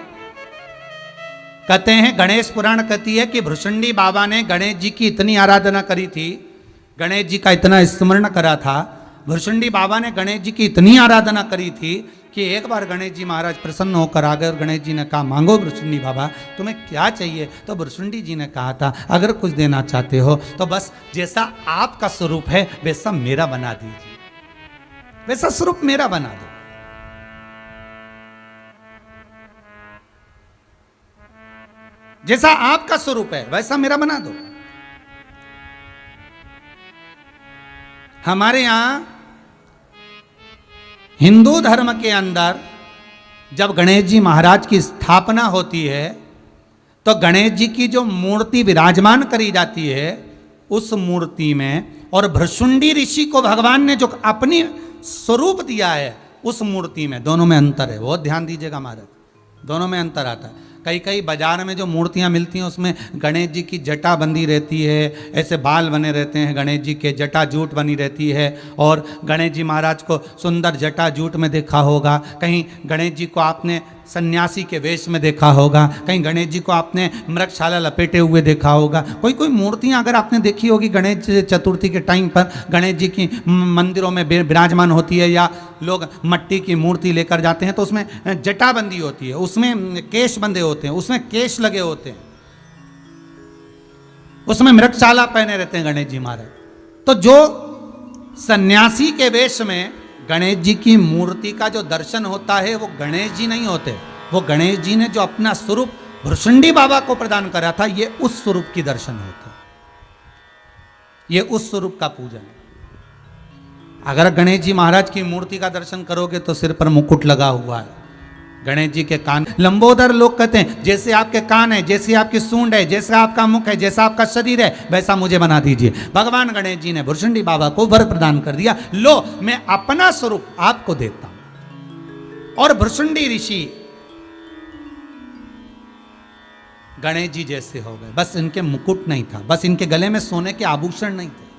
कहते हैं, गणेश पुराण कहती है कि भृशुंडी बाबा ने गणेश जी की इतनी आराधना करी थी, गणेश जी का इतना स्मरण करा था, भृशुंडी बाबा ने गणेश जी की इतनी आराधना करी थी कि एक बार गणेश जी महाराज प्रसन्न होकर आ गए और गणेश जी ने कहा, मांगो भृशुंडी बाबा तुम्हें क्या चाहिए। तो भृशुंडी जी ने कहा था, अगर कुछ देना चाहते हो तो बस जैसा आपका स्वरूप है वैसा मेरा बना दीजिए, वैसा स्वरूप मेरा बना दो। जैसा आपका स्वरूप है वैसा मेरा बना दो। हमारे यहां हिंदू धर्म के अंदर जब गणेश जी महाराज की स्थापना होती है तो गणेश जी की जो मूर्ति विराजमान करी जाती है उस मूर्ति में और भृशुंडी ऋषि को भगवान ने जो अपनी स्वरूप दिया है उस मूर्ति में, दोनों में अंतर है। बहुत ध्यान दीजिएगा महाराज, दोनों में अंतर आता है। कई कई बाजार में जो मूर्तियां मिलती हैं उसमें गणेश जी की जटा बंधी रहती है, ऐसे बाल बने रहते हैं गणेश जी के, जटा जूट बनी रहती है, और गणेश जी महाराज को सुंदर जटा जूट में देखा होगा, कहीं गणेश जी को आपने सन्यासी के वेश में देखा होगा, कहीं गणेश जी को आपने मृगशाला लपेटे हुए देखा होगा। कोई कोई मूर्तियां अगर आपने देखी होगी गणेश चतुर्थी के टाइम पर गणेश जी की मंदिरों में विराजमान होती है, या लोग मट्टी की मूर्ति लेकर जाते हैं तो उसमें जटा बंदी होती है, उसमें केश बंधे होते हैं, उसमें केश लगे होते हैं, उसमें मृगशाला पहने रहते हैं गणेश जी महाराज। तो जो सन्यासी के वेश में गणेश जी की मूर्ति का जो दर्शन होता है वो गणेश जी नहीं होते, वो गणेश जी ने जो अपना स्वरूप भृशुंडी बाबा को प्रदान करा था, ये उस स्वरूप की दर्शन होते, ये उस स्वरूप का पूजन। अगर गणेश जी महाराज की मूर्ति का दर्शन करोगे तो सिर पर मुकुट लगा हुआ है, गणेश जी के कान लंबोदर, लोग कहते हैं जैसे आपके कान है, जैसे आपकी सूंड है, जैसा आपका मुख है, जैसा आपका शरीर है वैसा मुझे बना दीजिए। भगवान गणेश जी ने भृशुंडी बाबा को वर प्रदान कर दिया, लो मैं अपना स्वरूप आपको देता हूं। और भृशुंडी ऋषि गणेश जी जैसे हो गए, बस इनके मुकुट नहीं था, बस इनके गले में सोने के आभूषण नहीं थे,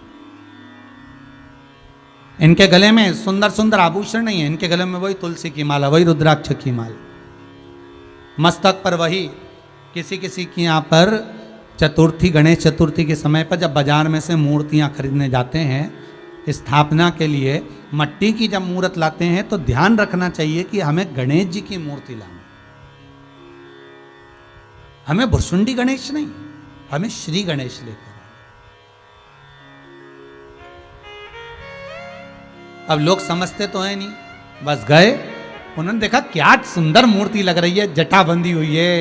इनके गले में सुंदर सुंदर आभूषण नहीं है, इनके गले में वही तुलसी की माला, वही रुद्राक्ष की माला, मस्तक पर वही। किसी किसी की यहाँ पर चतुर्थी, गणेश चतुर्थी के समय पर जब बाजार में से मूर्तियाँ खरीदने जाते हैं स्थापना के लिए, मट्टी की जब मूर्त लाते हैं तो ध्यान रखना चाहिए कि हमें गणेश जी की मूर्ति लाना, हमें भृशुंडी गणेश नहीं, हमें श्री गणेश लेकर। अब लोग समझते तो है नहीं, बस गए, उन्होंने देखा क्या सुंदर मूर्ति लग रही है, जटा बंधी हुई है,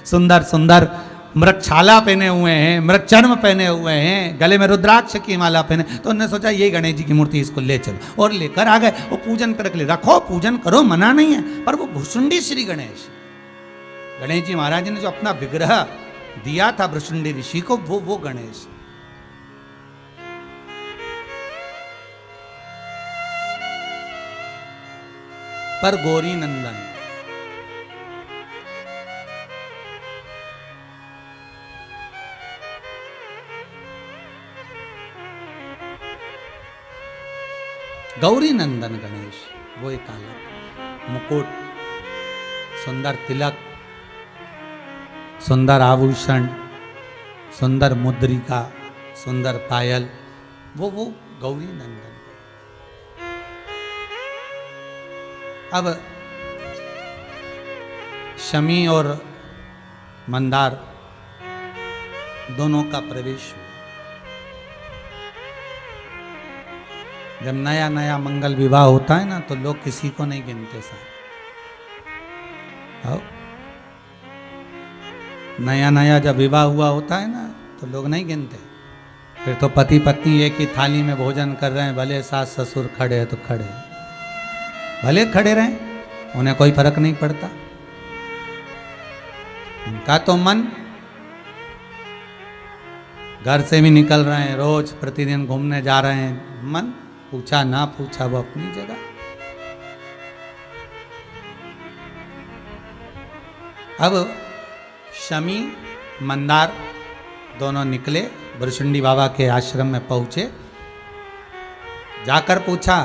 सुंदर सुंदर मृगछाला पहने हुए हैं, मृगचर्म पहने हुए हैं, गले में रुद्राक्ष की माला पहने, तो उन्होंने सोचा ये गणेश जी की मूर्ति, इसको ले चलो, और लेकर आ गए। वो पूजन पर रख ले, रखो पूजन करो, मना नहीं है, पर वो भृशुंडी श्री गणेश, गणेश जी महाराज ने जो अपना विग्रह दिया था भृशुंडी ऋषि को, वो गणेश। पर गौरी नंदन, गौरी नंदन गणेश, वो एक अलग मुकुट, सुंदर तिलक, सुंदर आभूषण, सुंदर मुद्रिका, सुंदर पायल, वो गौरी नंदन। अब शमी और मंदार दोनों का प्रवेश हुआ। जब नया नया मंगल विवाह होता है ना तो लोग किसी को नहीं गिनते साथ, नया नया जब विवाह हुआ होता है ना तो लोग नहीं गिनते, फिर तो पति पत्नी एक ही थाली में भोजन कर रहे हैं, भले सास ससुर खड़े हैं तो खड़े हैं, भले खड़े रहें, उन्हें कोई फर्क नहीं पड़ता, उनका तो मन, घर से भी निकल रहे हैं, रोज प्रतिदिन घूमने जा रहे हैं, मन पूछा ना पूछा वो अपनी जगह। अब शमी मंदार दोनों निकले, भृशुंडी बाबा के आश्रम में पहुंचे, जाकर पूछा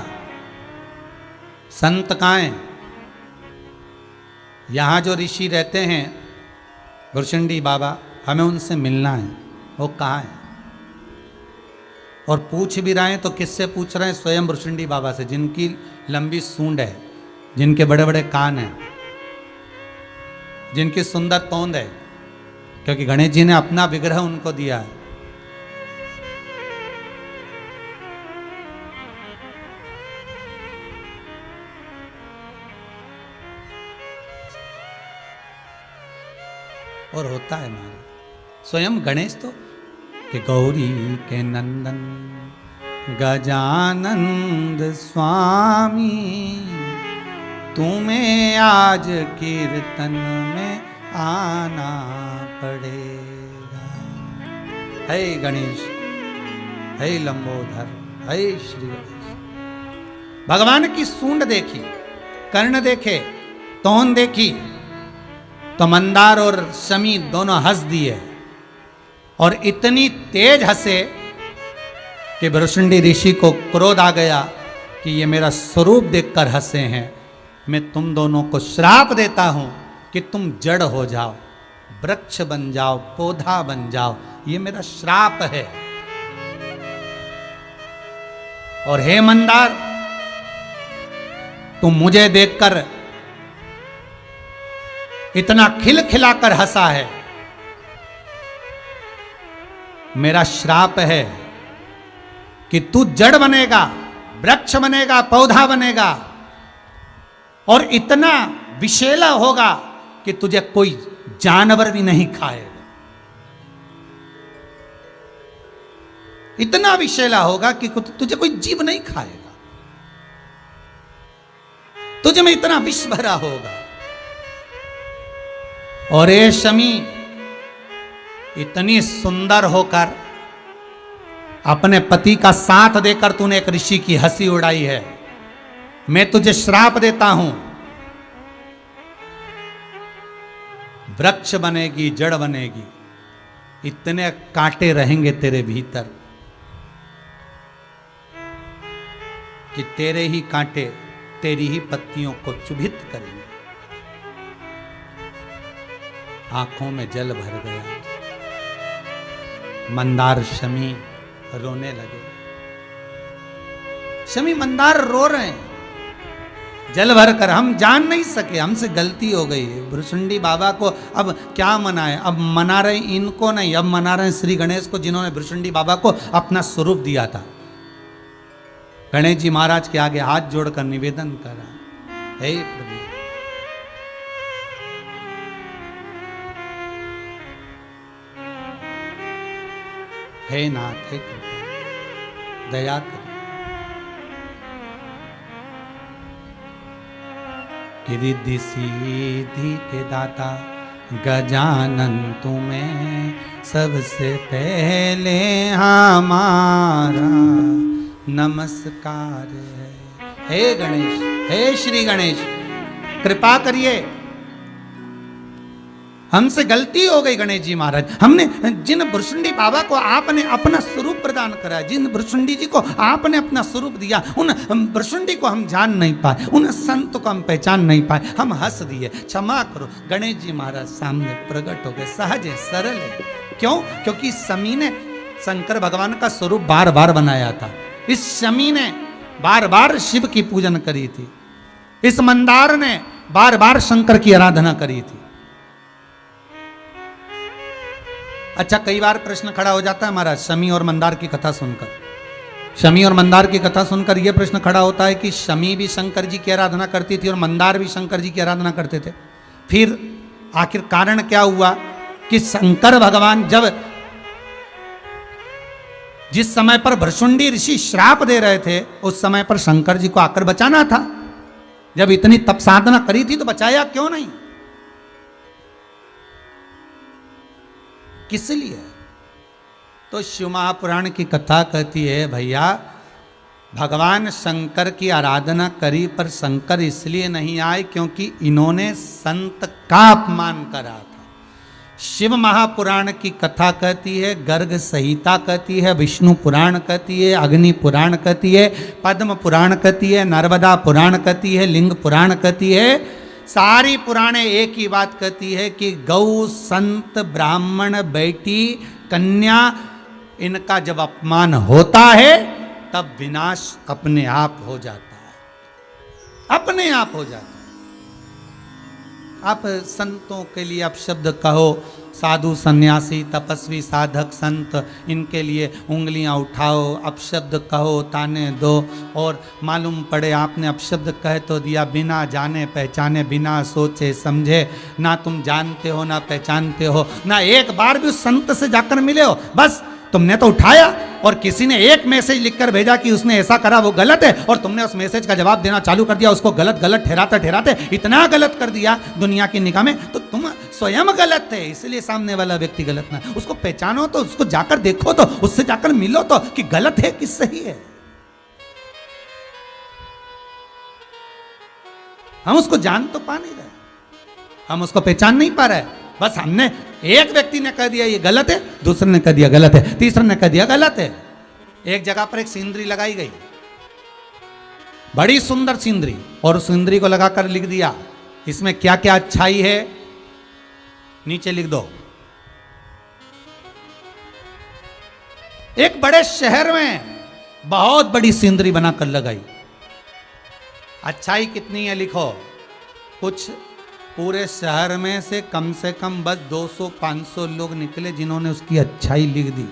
संत कहाँ हैं, यहाँ जो ऋषि रहते हैं भुरशुंडी बाबा हमें उनसे मिलना है, वो कहाँ है? और पूछ भी रहे हैं तो किससे पूछ रहे हैं? स्वयं भुरशुंडी बाबा से, जिनकी लंबी सूंड है, जिनके बड़े बड़े कान हैं, जिनकी सुंदर तोंद है, क्योंकि गणेश जी ने अपना विग्रह उनको दिया है। और होता है महाराज स्वयं गणेश तो कि गौरी के नंदन गजानंद स्वामी, तुम्हें आज कीर्तन में आना पड़ेगा। हे गणेश, हे लंबोदर, हे श्री गणेश। भगवान की सूंड देखी, कर्ण देखे, तोन देखी, तो मंदार और शमी दोनों हंस दिए, और इतनी तेज हंसे कि भुरशुंडी ऋषि को क्रोध आ गया कि ये मेरा स्वरूप देखकर हंसे हैं। मैं तुम दोनों को श्राप देता हूं कि तुम जड़ हो जाओ, वृक्ष बन जाओ, पौधा बन जाओ, ये मेरा श्राप है। और हे मंदार, तुम मुझे देखकर इतना खिलखिलाकर हंसा है, मेरा श्राप है कि तू जड़ बनेगा, वृक्ष बनेगा, पौधा बनेगा, और इतना विषैला होगा कि तुझे कोई जानवर भी नहीं खाएगा। इतना विषैला होगा कि तुझे कोई जीव नहीं खाएगा, तुझे में इतना विष भरा होगा। और ये शमी, इतनी सुंदर होकर अपने पति का साथ देकर तूने एक ऋषि की हंसी उड़ाई है, मैं तुझे श्राप देता हूं, वृक्ष बनेगी, जड़ बनेगी, इतने कांटे रहेंगे तेरे भीतर कि तेरे ही कांटे तेरी ही पत्तियों को चुभित करेंगे। आंखों में जल भर गया, मंदार शमी रोने लगे। शमी मंदार रो रहे हैं जल भर कर, हम जान नहीं सके, हमसे गलती हो गई। भुरशुंडी बाबा को अब क्या मनाए? अब मना रहे इनको नहीं, अब मना रहे श्री गणेश को, जिन्होंने भुरशुंडी बाबा को अपना स्वरूप दिया था। गणेश जी महाराज के आगे हाथ जोड़कर निवेदन करा, हे प्रभु, हे नाथ, हे कृपा दया कर, कि रिद्धि सीधी के दाता गजानन तुम्हें सबसे पहले हमारा नमस्कार है। हे गणेश, हे श्री गणेश, कृपा करिए, हमसे गलती हो गई गणेश जी महाराज। हमने जिन भुरशुंडी बाबा को आपने अपना स्वरूप प्रदान करा, जिन भुरशुंडी जी को आपने अपना स्वरूप दिया, उन भुरशुंडी को हम जान नहीं पाए, उन संत को हम पहचान नहीं पाए, हम हंस दिए, क्षमा करो। गणेश जी महाराज सामने प्रकट हो गए, सहज है, सरल है। क्यों? क्योंकि शमी ने शंकर भगवान का स्वरूप बार बार बनाया था। इस शमी ने बार बार शिव की पूजन करी थी, इस मंदार ने बार बार शंकर की आराधना करी थी। अच्छा, कई बार प्रश्न खड़ा हो जाता है महाराज शमी और मंदार की कथा सुनकर, शमी और मंदार की कथा सुनकर यह प्रश्न खड़ा होता है कि शमी भी शंकर जी की आराधना करती थी और मंदार भी शंकर जी की आराधना करते थे। फिर आखिर कारण क्या हुआ कि शंकर भगवान जब जिस समय पर भुरशुंडी ऋषि श्राप दे रहे थे, उस समय पर शंकर जी को आकर बचाना था। जब इतनी तप साधना करी थी तो बचाया क्यों नहीं? किस लिए? तो शिव महापुराण की कथा कहती है, भैया भगवान शंकर की आराधना करी पर शंकर इसलिए नहीं आए क्योंकि इन्होंने संत का अपमान करा था। शिव महापुराण की कथा कहती है, गर्ग संहिता कहती है, विष्णु पुराण कहती है, अग्नि पुराण कहती है, पद्म पुराण कहती है, नर्मदा पुराण कहती है, लिंग पुराण कहती है सारी पुराणे एक ही बात कहती है कि गौ, संत, ब्राह्मण, बेटी, कन्या, इनका जब अपमान होता है तब विनाश अपने आप हो जाता है, अपने आप हो जाता है। आप संतों के लिए आप शब्द कहो, साधु, सन्यासी, तपस्वी, साधक, संत, इनके लिए उंगलियां उठाओ, अपशब्द कहो, ताने दो, और मालूम पड़े आपने अपशब्द कह तो दिया बिना जाने पहचाने, बिना सोचे समझे, ना तुम जानते हो ना पहचानते हो, ना एक बार भी उस संत से जाकर मिले हो, बस तुमने तो उठाया और किसी ने एक मैसेज लिखकर भेजा कि उसने ऐसा करा वो गलत है, और तुमने उस मैसेज का जवाब देना चालू कर दिया, उसको गलत गलत ठहराते ठहराते इतना गलत कर दिया दुनिया की निगाह में, तो तुम स्वयं गलत थे, इसलिए सामने वाला व्यक्ति गलत ना। उसको पहचानो तो, उसको जाकर देखो तो, उससे जाकर मिलो तो कि गलत है कि सही है। हम उसको जान तो पा नहीं रहे, हम उसको पहचान नहीं पा रहे, बस हमने, एक व्यक्ति ने कह दिया ये गलत है, दूसरे ने कह दिया गलत है, तीसरे ने कह दिया गलत है। एक जगह पर एक सीनरी लगाई गई, बड़ी सुंदर सीनरी, और उस सीनरी को लगाकर लिख दिया इसमें क्या क्या अच्छाई है, नीचे लिख दो। एक बड़े शहर में बहुत बड़ी सीनरी बनाकर लगाई, अच्छाई कितनी है लिखो, कुछ पूरे शहर में से कम बस 200-500 लोग निकले जिन्होंने उसकी अच्छाई लिख दी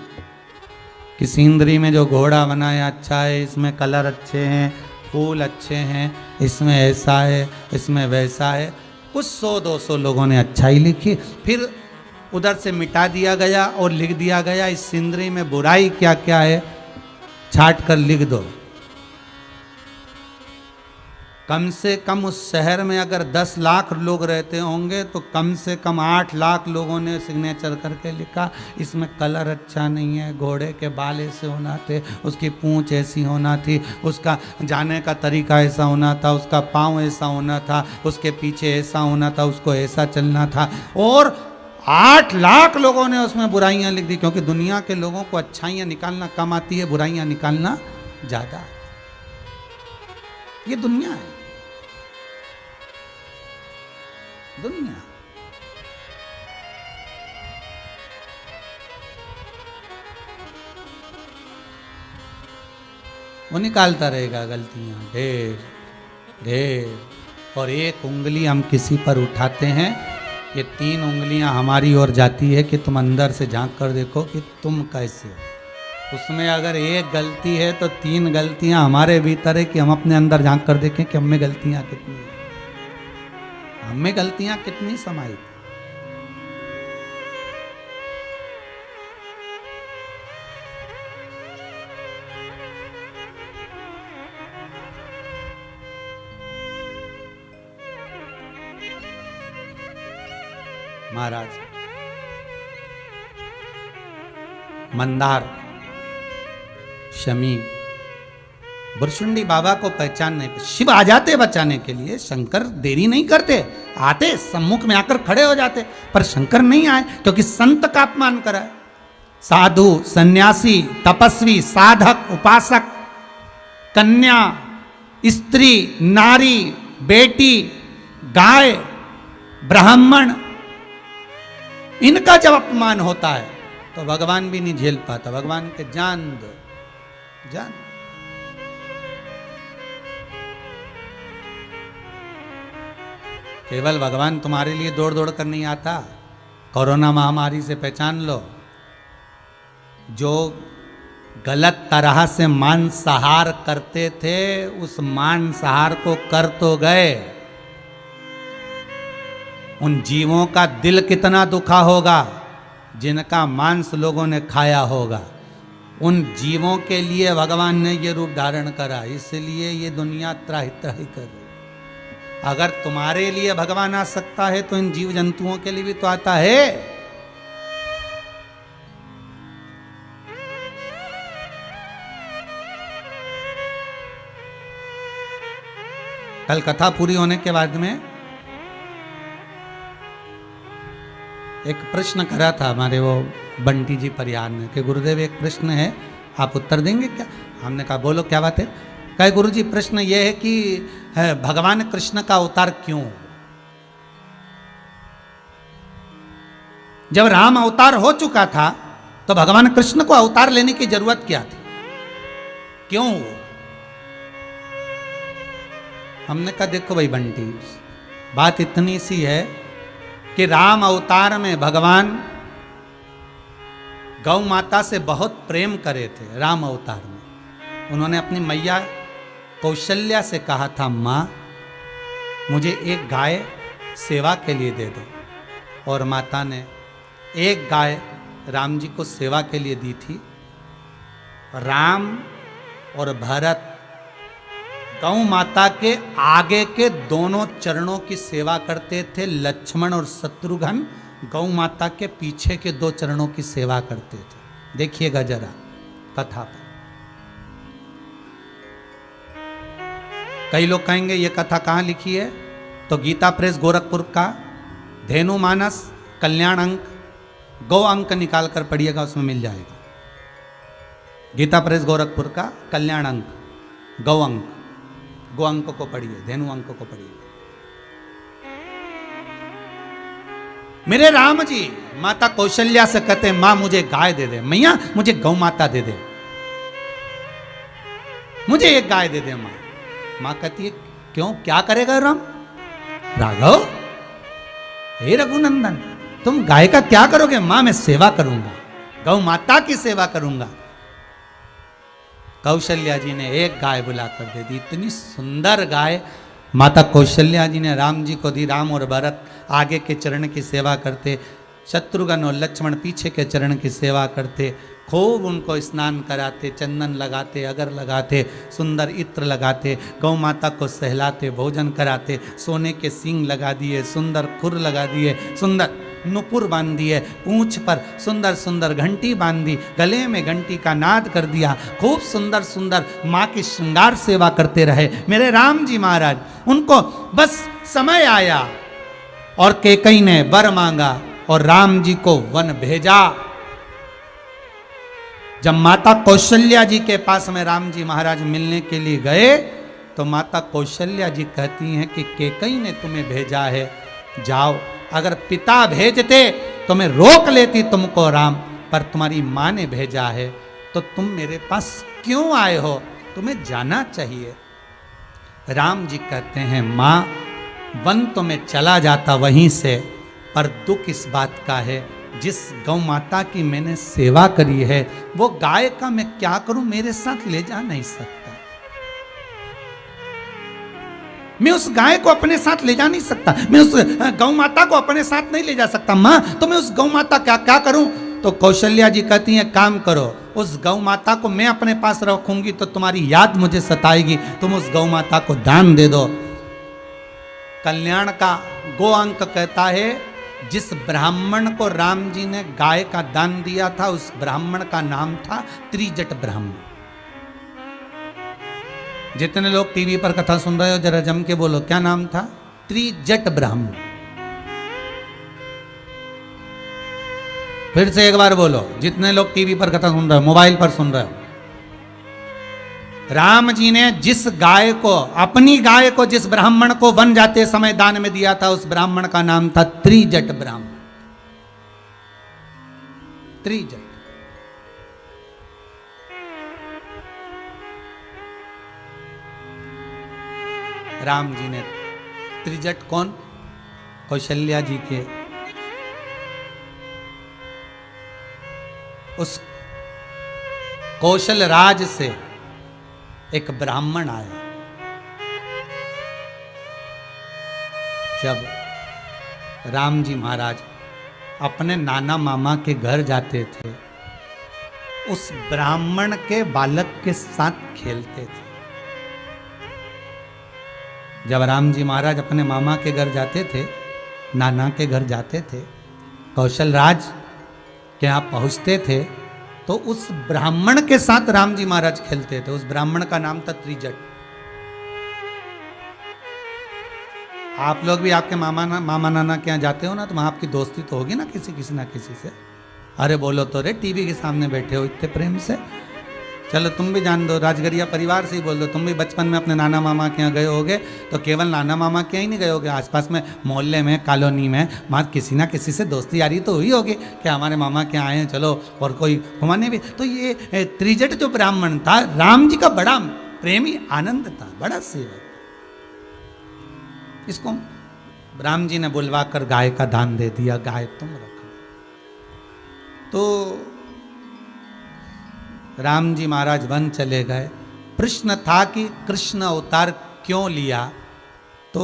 कि सीनरी में जो घोड़ा बनाया अच्छा है, इसमें कलर अच्छे हैं, फूल अच्छे हैं, इसमें ऐसा है, इसमें वैसा है। कुछ 100-200 लोगों ने अच्छाई लिखी, फिर उधर से मिटा दिया गया और लिख दिया गया इस सीनरी में बुराई क्या क्या है, छाट कर लिख दो। कम से कम उस शहर में अगर 10 लाख लोग रहते होंगे तो कम से कम 8 लाख लोगों ने सिग्नेचर करके लिखा इसमें कलर अच्छा नहीं है, घोड़े के बाल ऐसे होना थे, उसकी पूंछ ऐसी होना थी, उसका जाने का तरीका ऐसा होना था, उसका पाँव ऐसा होना था, उसके पीछे ऐसा होना था, उसको ऐसा चलना था, और 8 लाख लोगों ने उसमें बुराइयां लिख दी, क्योंकि दुनिया के लोगों को अच्छाइयाँ निकालना कम आती है, बुराइयां निकालना ज़्यादा। ये दुनिया है, दुनिया। वो निकालता रहेगा गलतियां ढेर ढेर, और एक उंगली हम किसी पर उठाते हैं, ये 3 उंगलियां हमारी ओर जाती है कि तुम अंदर से झांक कर देखो कि तुम कैसे हो। उसमें अगर एक गलती है तो 3 गलतियां हमारे भीतर है कि हम अपने अंदर झांक कर देखें कि हमें गलतियां कितनी है, हमें गलतियां कितनी समाई थी। महाराज मंदार, शमी, भुरशुंडी बाबा को पहचानने पे शिव आ जाते बचाने के लिए, शंकर देरी नहीं करते, आते सम्मुख में आकर खड़े हो जाते, पर शंकर नहीं आए क्योंकि संत का अपमान करा है। साधु, सन्यासी, तपस्वी, साधक, उपासक, कन्या, स्त्री, नारी, बेटी, गाय, ब्राह्मण, इनका जब अपमान होता है तो भगवान भी नहीं झेल पाता, भगवान के जान दो, जान। केवल भगवान तुम्हारे लिए दौड़ दौड़ कर नहीं आता, कोरोना महामारी से पहचान लो, जो गलत तरह से मांसाहार करते थे उस मांसाहार को कर तो गए, उन जीवों का दिल कितना दुखा होगा जिनका मांस लोगों ने खाया होगा। उन जीवों के लिए भगवान ने ये रूप धारण करा, इसलिए ये दुनिया त्राहि त्राहि कर रही। अगर तुम्हारे लिए भगवान आ सकता है तो इन जीव जंतुओं के लिए भी तो आता है। कल कथा पूरी होने के बाद में एक प्रश्न करा था हमारे वो बंटी जी परिहार ने कि गुरुदेव एक प्रश्न है, आप उत्तर देंगे क्या? हमने कहा बोलो क्या बात है? कहे गुरु जी प्रश्न ये है कि भगवान कृष्ण का अवतार क्यों? जब राम अवतार हो चुका था तो भगवान कृष्ण को अवतार लेने की जरूरत क्या थी? क्यों? हमने कहा देखो भाई बंटी, बात इतनी सी है कि राम अवतार में भगवान गौ माता से बहुत प्रेम करे थे। राम अवतार में उन्होंने अपनी मैया कौशल्या से कहा था, माँ मुझे एक गाय सेवा के लिए दे दो, और माता ने एक गाय राम जी को सेवा के लिए दी थी। राम और भरत गौ माता के आगे के दोनों चरणों की सेवा करते थे, लक्ष्मण और शत्रुघ्न गौ माता के पीछे के 2 चरणों की सेवा करते थे। देखिएगा जरा कथा पर। कई लोग कहेंगे ये कथा कहाँ लिखी है, तो गीता प्रेस गोरखपुर का धेनु मानस कल्याण अंक, गौ अंक निकाल कर पढ़िएगा, उसमें मिल जाएगा। गीता प्रेस गोरखपुर का कल्याण अंक, गौ अंक, गो अंक को पढ़िए, धेनु अंक को पढ़िए। मेरे राम जी माता कौशल्या से कहते हैं, मां मुझे गाय दे दे, मैया मुझे गौ माता दे दे, मुझे एक गाय दे दे। मां कहती है क्यों, क्या करेगा राम? राघव, हे रघुनंदन, तुम गाय का क्या करोगे? मां मैं सेवा करूंगा, गौ माता की सेवा करूंगा। कौशल्या जी ने एक गाय बुलाकर दे दी, इतनी सुंदर गाय माता कौशल्या जी ने राम जी को दी। राम और भरत आगे के चरण की सेवा करते, शत्रुघ्न और लक्ष्मण पीछे के चरण की सेवा करते, खूब उनको स्नान कराते, चंदन लगाते, अगर लगाते, सुंदर इत्र लगाते, गौ माता को सहलाते, भोजन कराते, सोने के सींग लगा दिए, सुंदर खुर लगा दिए, सुंदर नुपुर बांध दिए, पूंछ पर सुंदर सुंदर घंटी बांधी, गले में घंटी का नाद कर दिया, खूब सुंदर सुंदर माँ की श्रृंगार सेवा करते रहे मेरे राम जी महाराज। उनको बस समय आया और कैकेयी ने वर मांगा और राम जी को वन भेजा। जब माता कौशल्या जी के पास में राम जी महाराज मिलने के लिए गए तो माता कौशल्या जी कहती हैं कि कैकेयी ने तुम्हें भेजा है, जाओ। अगर पिता भेजते तो मैं रोक लेती तुमको राम, पर तुम्हारी माँ ने भेजा है तो तुम मेरे पास क्यों आए हो? तुम्हें जाना चाहिए। राम जी कहते हैं, माँ वन तो मैं चला जाता वहीं से, पर दुख इस बात का है जिस गौ माता की मैंने सेवा करी है वो गाय का मैं क्या करूं, मेरे साथ ले जा नहीं सकता। मैं उस गाय को अपने साथ ले जा नहीं सकता, मैं उस गौ माता को अपने साथ नहीं ले जा सकता। मां तो मैं उस गौ माता क्या करूं? तो कौशल्या जी कहती हैं, काम करो, उस गौ माता को मैं अपने पास रखूंगी तो तुम्हारी याद मुझे सताएगी, तुम उस गौ माता को दान दे दो। कल्याण का गो अंक कहता है, जिस ब्राह्मण को राम जी ने गाय का दान दिया था उस ब्राह्मण का नाम था त्रिजट ब्राह्मण। जितने लोग टीवी पर कथा सुन रहे हो जरा जम के बोलो, क्या नाम था? त्रिजट ब्राह्मण। फिर से एक बार बोलो, जितने लोग टीवी पर कथा सुन रहे हो, मोबाइल पर सुन रहे हो। राम जी ने जिस गाय को, अपनी गाय को जिस ब्राह्मण को वन जाते समय दान में दिया था उस ब्राह्मण का नाम था त्रिजट ब्राह्मण। त्रिजट। राम जी ने त्रिजट कौन? कौशल्या जी के उस कौशल राज से एक ब्राह्मण आया। जब राम जी महाराज अपने नाना मामा के घर जाते थे उस ब्राह्मण के बालक के साथ खेलते थे। जब राम जी महाराज अपने मामा के घर जाते थे, नाना के घर जाते थे, कौशल राज के यहाँ पहुँचते थे तो उस ब्राह्मण के साथ राम जी महाराज खेलते थे। उस ब्राह्मण का नाम था त्रिजट। आप लोग भी आपके मामा नाना के यहाँ जाते हो ना तो वहाँ आपकी दोस्ती तो होगी ना किसी ना किसी से। अरे बोलो तो रे, टीवी के सामने बैठे हो इतने प्रेम से, चलो तुम भी जान दो, राजगरिया परिवार से ही बोल दो, तुम भी बचपन में अपने नाना मामा के यहाँ गए होगे, तो केवल नाना मामा के यहाँ ही नहीं गए होगे, आसपास में मोहल्ले में कॉलोनी में वहाँ किसी ना किसी से दोस्ती यारी तो हुई होगी कि हमारे मामा के यहाँ आए हैं चलो, और कोई घुमाने भी। तो ये त्रिजट जो ब्राह्मण था, राम जी का बड़ा प्रेमी आनंद था, बड़ा सेवक। इसको राम जी ने बुलवा कर गाय का दान दे दिया, गाय तुम रखो। तो राम जी महाराज वन चले गए। प्रश्न था कि कृष्ण अवतार क्यों लिया, तो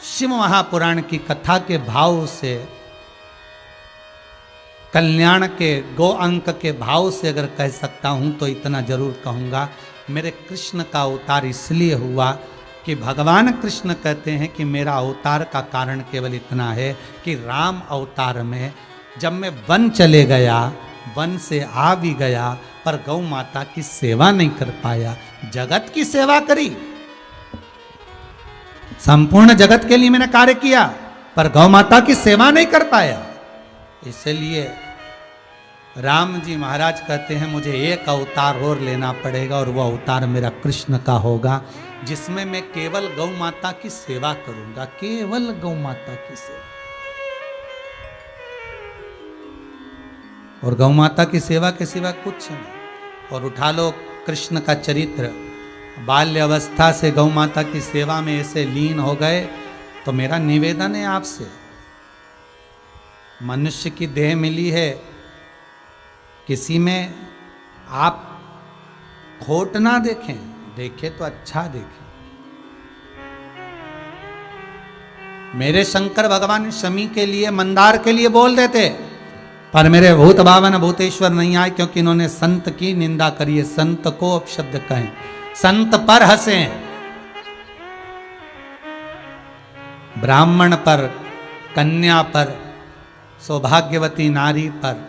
शिव महापुराण की कथा के भाव से, कल्याण के गो अंक के भाव से अगर कह सकता हूं तो इतना जरूर कहूंगा, मेरे कृष्ण का अवतार इसलिए हुआ कि भगवान कृष्ण कहते हैं कि मेरा अवतार का कारण केवल इतना है कि राम अवतार में जब मैं वन चले गया, वन से आ भी गया, पर गौ माता की सेवा नहीं कर पाया। जगत की सेवा करी, संपूर्ण जगत के लिए मैंने कार्य किया, पर गौ माता की सेवा नहीं कर पाया। इसलिए राम जी महाराज कहते हैं मुझे एक अवतार और लेना पड़ेगा, और वह अवतार मेरा कृष्ण का होगा, जिसमें मैं केवल गौ माता की सेवा करूंगा, केवल गौ माता की सेवा। और गौ माता की सेवा के सिवा कुछ नहीं। और उठा लो कृष्ण का चरित्र, बाल्य अवस्था से गौ माता की सेवा में ऐसे लीन हो गए। तो मेरा निवेदन है आपसे, मनुष्य की देह मिली है, किसी में आप खोट ना देखें, देखें तो अच्छा देखें। मेरे शंकर भगवान शमी के लिए, मंदार के लिए बोल देते, पर मेरे भूत भावन भूतेश्वर नहीं आए, क्योंकि इन्होंने संत की निंदा करी है। संत को अपशब्द कहें, संत पर हंसें, ब्राह्मण पर, कन्या पर, सौभाग्यवती नारी पर,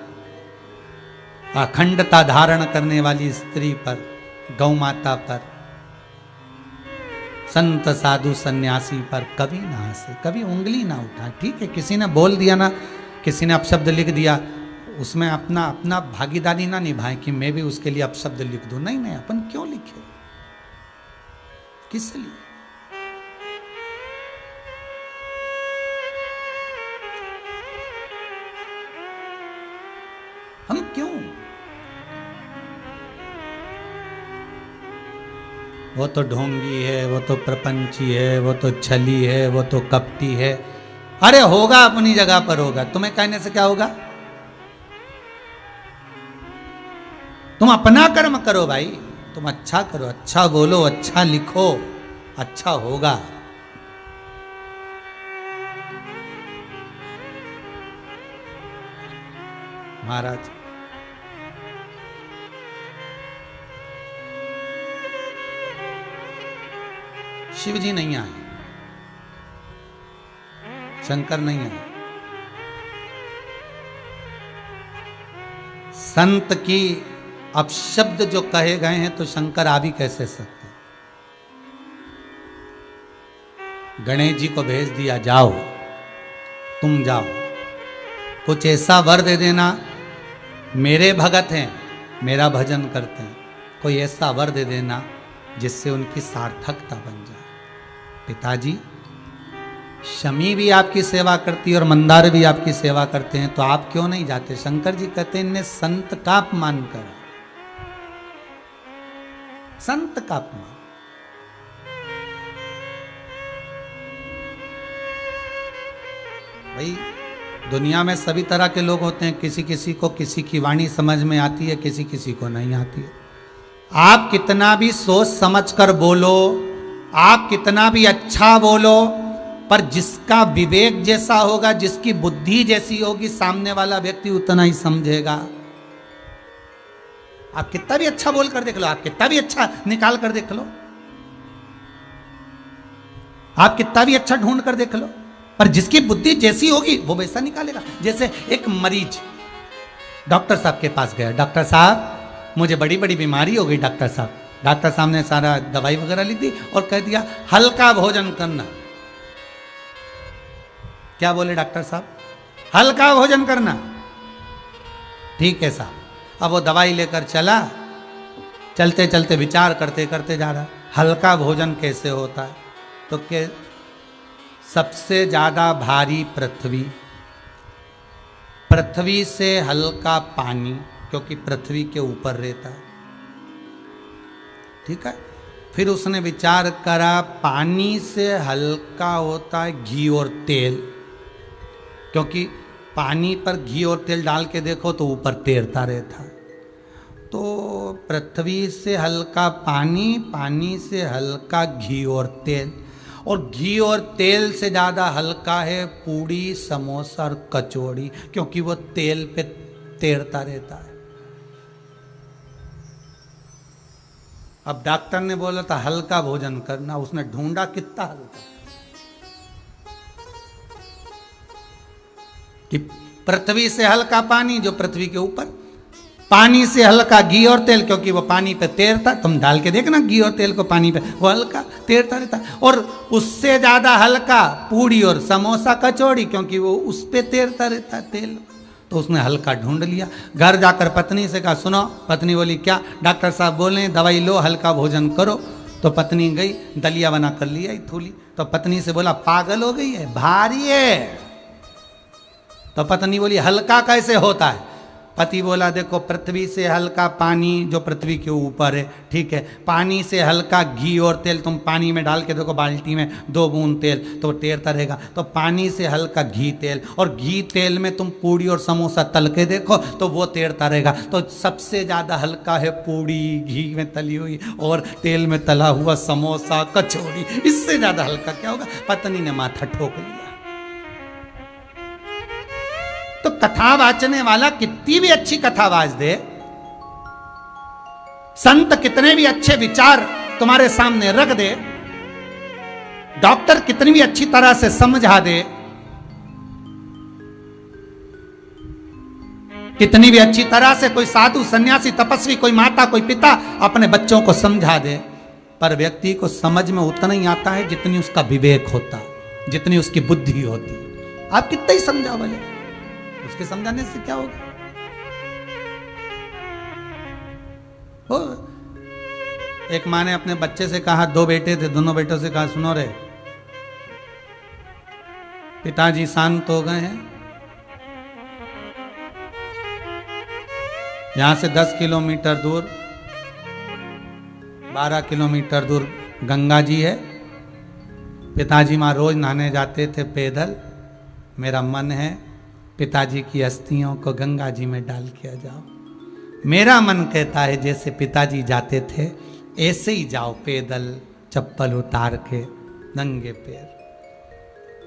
अखंडता धारण करने वाली स्त्री पर, गौ माता पर, संत साधु सन्यासी पर कभी ना हंसे, कभी उंगली ना उठा। ठीक है, किसी ने बोल दिया ना, किसी ने अपशब्द लिख दिया, उसमें अपना अपना भागीदारी ना निभाएं कि मैं भी उसके लिए अपशब्द लिख दूं। नहीं नहीं, अपन क्यों लिखे, किस लिए? हम क्यों? वो तो ढोंगी है, वो तो प्रपंची है, वो तो छली है, वो तो कपटी है। अरे होगा, अपनी जगह पर होगा, तुम्हें कहने से क्या होगा? तुम अपना कर्म करो भाई, तुम अच्छा करो, अच्छा बोलो, अच्छा लिखो, अच्छा होगा। महाराज शिव जी नहीं आए, शंकर नहीं आए, संत की अपशब्द जो कहे गए हैं तो शंकर आ भी कैसे सकते? गणेश जी को भेज दिया, जाओ तुम जाओ, कुछ ऐसा वर दे देना, मेरे भगत हैं, मेरा भजन करते हैं, कोई ऐसा वर दे देना जिससे उनकी सार्थकता बन जाए। पिताजी, शमी भी आपकी सेवा करती है और मंदार भी आपकी सेवा करते हैं, तो आप क्यों नहीं जाते? शंकर जी कहते हैं इनने संत का अपमान करा, संत का अपमान। भाई दुनिया में सभी तरह के लोग होते हैं, किसी किसी को किसी की वाणी समझ में आती है, किसी किसी को नहीं आती है। आप कितना भी सोच समझ कर बोलो, आप कितना भी अच्छा बोलो, पर जिसका विवेक जैसा होगा, जिसकी बुद्धि जैसी होगी, सामने वाला व्यक्ति उतना ही समझेगा। आप कितना भी अच्छा बोल कर देख लो, आप कितना भी अच्छा निकाल कर देख लो, आप कितना भी अच्छा ढूंढ कर देख लो, पर जिसकी बुद्धि जैसी होगी वो वैसा निकालेगा। जैसे एक मरीज डॉक्टर साहब के पास गया, डॉक्टर साहब मुझे बड़ी बड़ी बीमारी हो गई डॉक्टर साहब। डॉक्टर साहब ने सारा दवाई वगैरह लिख दी और कह दिया हल्का भोजन करना। क्या बोले डॉक्टर साहब? हल्का भोजन करना। ठीक है साहब। अब वो दवाई लेकर चला चलते चलते विचार करते करते जा रहा है, हल्का भोजन कैसे होता है? तो के सबसे ज्यादा भारी पृथ्वी, पृथ्वी से हल्का पानी, क्योंकि पृथ्वी के ऊपर रहता है। ठीक है, फिर उसने विचार करा पानी से हल्का होता है घी और तेल, क्योंकि पानी पर घी और तेल डाल के देखो तो ऊपर तैरता रहता है। तो पृथ्वी से हल्का पानी, पानी से हल्का घी और तेल, और घी और तेल से ज़्यादा हल्का है पूड़ी, समोसा और कचौड़ी, क्योंकि वो तेल पे तैरता रहता है। अब डॉक्टर ने बोला था हल्का भोजन करना, उसने ढूंढा कितना हल्का, कि पृथ्वी से हल्का पानी जो पृथ्वी के ऊपर, पानी से हल्का घी और तेल क्योंकि वो पानी पे तैरता, तुम डाल के देखना घी और तेल को पानी पे, वो हल्का तैरता रहता, और उससे ज्यादा हल्का पूड़ी और समोसा कचौड़ी क्योंकि वो उस पे तैरता रहता तेल। तो उसने हल्का ढूंढ लिया, घर जाकर पत्नी से कहा सुनो, पत्नी बोली क्या? डॉक्टर साहब बोले दवाई लो, हल्का भोजन करो। तो पत्नी गई दलिया बना कर लिया थूली। तो पत्नी से बोला पागल हो गई है, भारी है। तो पत्नी बोली हल्का कैसे होता है? पति बोला देखो पृथ्वी से हल्का पानी जो पृथ्वी के ऊपर है, ठीक है, पानी से हल्का घी और तेल, तुम पानी में डाल के देखो बाल्टी में 2 बूंद तेल तो तैरता रहेगा। तो पानी से हल्का घी तेल, और घी तेल में तुम पूड़ी और समोसा तल के देखो तो वो तैरता रहेगा। तो सबसे ज़्यादा हल्का है पूड़ी घी में तली हुई और तेल में तला हुआ समोसा कचौड़ी, इससे ज़्यादा हल्का क्या होगा? पत्नी ने माथा ठोक लिया। तो कथा वाचने वाला कितनी भी अच्छी कथावाच दे, संत कितने भी अच्छे विचार तुम्हारे सामने रख दे, डॉक्टर कितनी भी अच्छी तरह से समझा दे, कितनी भी अच्छी तरह से कोई साधु सन्यासी तपस्वी कोई माता कोई पिता अपने बच्चों को समझा दे, पर व्यक्ति को समझ में उतना ही आता है जितनी उसका विवेक होता, जितनी उसकी बुद्धि होती। आप कितना ही समझा बोले, उसके समझाने से क्या होगा? एक माँ ने अपने बच्चे से कहा, 2 बेटे थे, दोनों बेटों से कहा सुनो रे, पिताजी शांत हो गए हैं, यहां से 10 किलोमीटर दूर 12 किलोमीटर दूर गंगा जी है, पिताजी माँ रोज नहाने जाते थे पैदल, मेरा मन है पिताजी की अस्थियों को गंगा जी में डाल के आ जाओ। मेरा मन कहता है जैसे पिताजी जाते थे ऐसे ही जाओ पैदल, चप्पल उतार के नंगे पैर।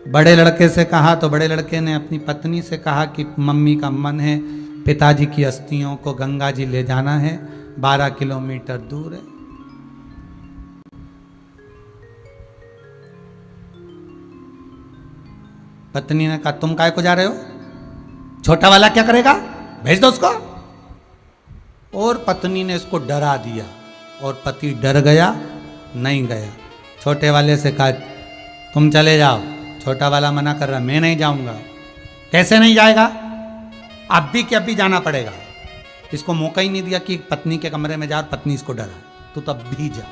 बड़े लड़के से कहा तो बड़े लड़के ने अपनी पत्नी से कहा कि मम्मी का मन है पिताजी की अस्थियों को गंगा जी ले जाना है, 12 किलोमीटर दूर है। पत्नी ने कहा तुम काहे को जा रहे हो, छोटा वाला क्या करेगा, भेज दो उसको। और पत्नी ने इसको डरा दिया और पति डर गया, नहीं गया। छोटे वाले से कहा तुम चले जाओ, छोटा वाला मना कर रहा, मैं नहीं जाऊंगा। कैसे नहीं जाएगा, अब भी कि अब भी जाना पड़ेगा। इसको मौका ही नहीं दिया कि पत्नी के कमरे में जा, और पत्नी इसको डरा, तो तब भी जा।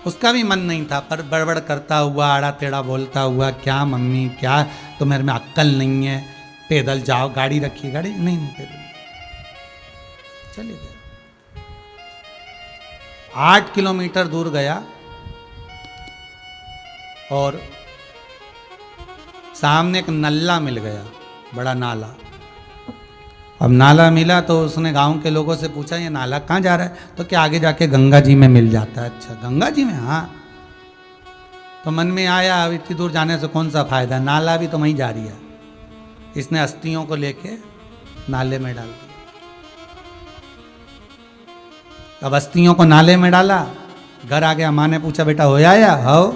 उसका भी मन नहीं था, पर बड़बड़ करता हुआ आड़ा टेढ़ा बोलता हुआ, क्या मम्मी क्या तुम्हारे में अक्ल नहीं है, पैदल जाओ, गाड़ी रखी, गाड़ी नहीं पैदल चले गए। 8 किलोमीटर दूर गया और सामने एक नल्ला मिल गया, बड़ा नाला। अब नाला मिला तो उसने गांव के लोगों से पूछा ये नाला कहाँ जा रहा है, तो क्या आगे जाके गंगा जी में मिल जाता है। अच्छा गंगा जी में, हाँ। तो मन में आया अब इतनी दूर जाने से कौन सा फायदा, नाला भी तो वहीं जा रही है। इसने अस्थियों को लेके नाले में डाल दिया। अब अस्थियों को नाले में डाला, घर आ गया, माँ ने पूछा बेटा हो आया, हो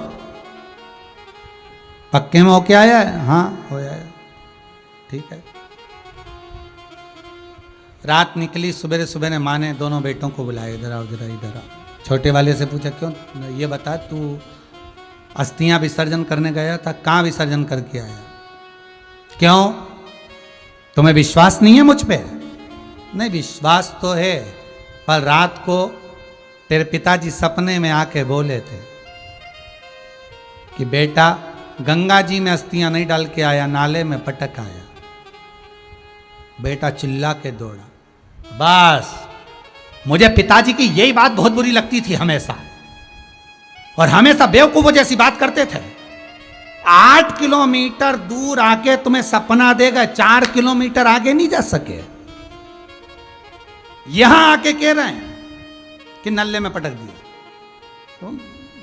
पक्के में होके आया है, हाँ हो आया, ठीक है। रात निकली, सुबह सुबह ने माँ ने दोनों बेटों को बुलाया, इधर आओ इधर इधर आओ। छोटे वाले से पूछा क्यों, ये बता तू अस्थियां विसर्जन करने गया था, कहाँ विसर्जन करके आया, क्यों तुम्हें विश्वास नहीं है मुझ पे? नहीं, विश्वास तो है, पर रात को तेरे पिताजी सपने में आके बोले थे कि बेटा गंगा जी में अस्थियां नहीं डाल के आया, नाले में पटक आया। बेटा चिल्ला के दौड़ा। बस मुझे पिताजी की यही बात बहुत बुरी लगती थी हमेशा, और हमेशा बेवकूफों जैसी बात करते थे। 8 किलोमीटर दूर आके तुम्हें सपना देगा, 4 किलोमीटर आगे नहीं जा सके। यहां आके कह रहे हैं कि नल्ले में पटक दिया। तो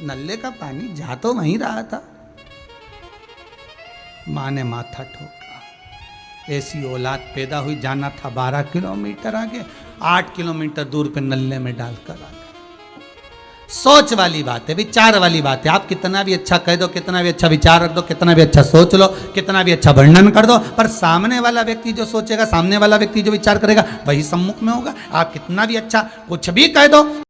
नल्ले का पानी जा तो वहीं रहा था। मां ने माथा ठोका। ऐसी औलाद पैदा हुई, जाना था 12 किलोमीटर आगे, 8 किलोमीटर दूर पे नल्ले में डालकर आ गए। सोच वाली बात है, विचार वाली बात है। आप कितना भी अच्छा कह दो, कितना भी अच्छा विचार रख दो, कितना भी अच्छा सोच लो, कितना भी अच्छा वर्णन कर दो, पर सामने वाला व्यक्ति जो सोचेगा, सामने वाला व्यक्ति जो विचार करेगा, वही सम्मुख में होगा। आप कितना भी अच्छा कुछ भी कह दो,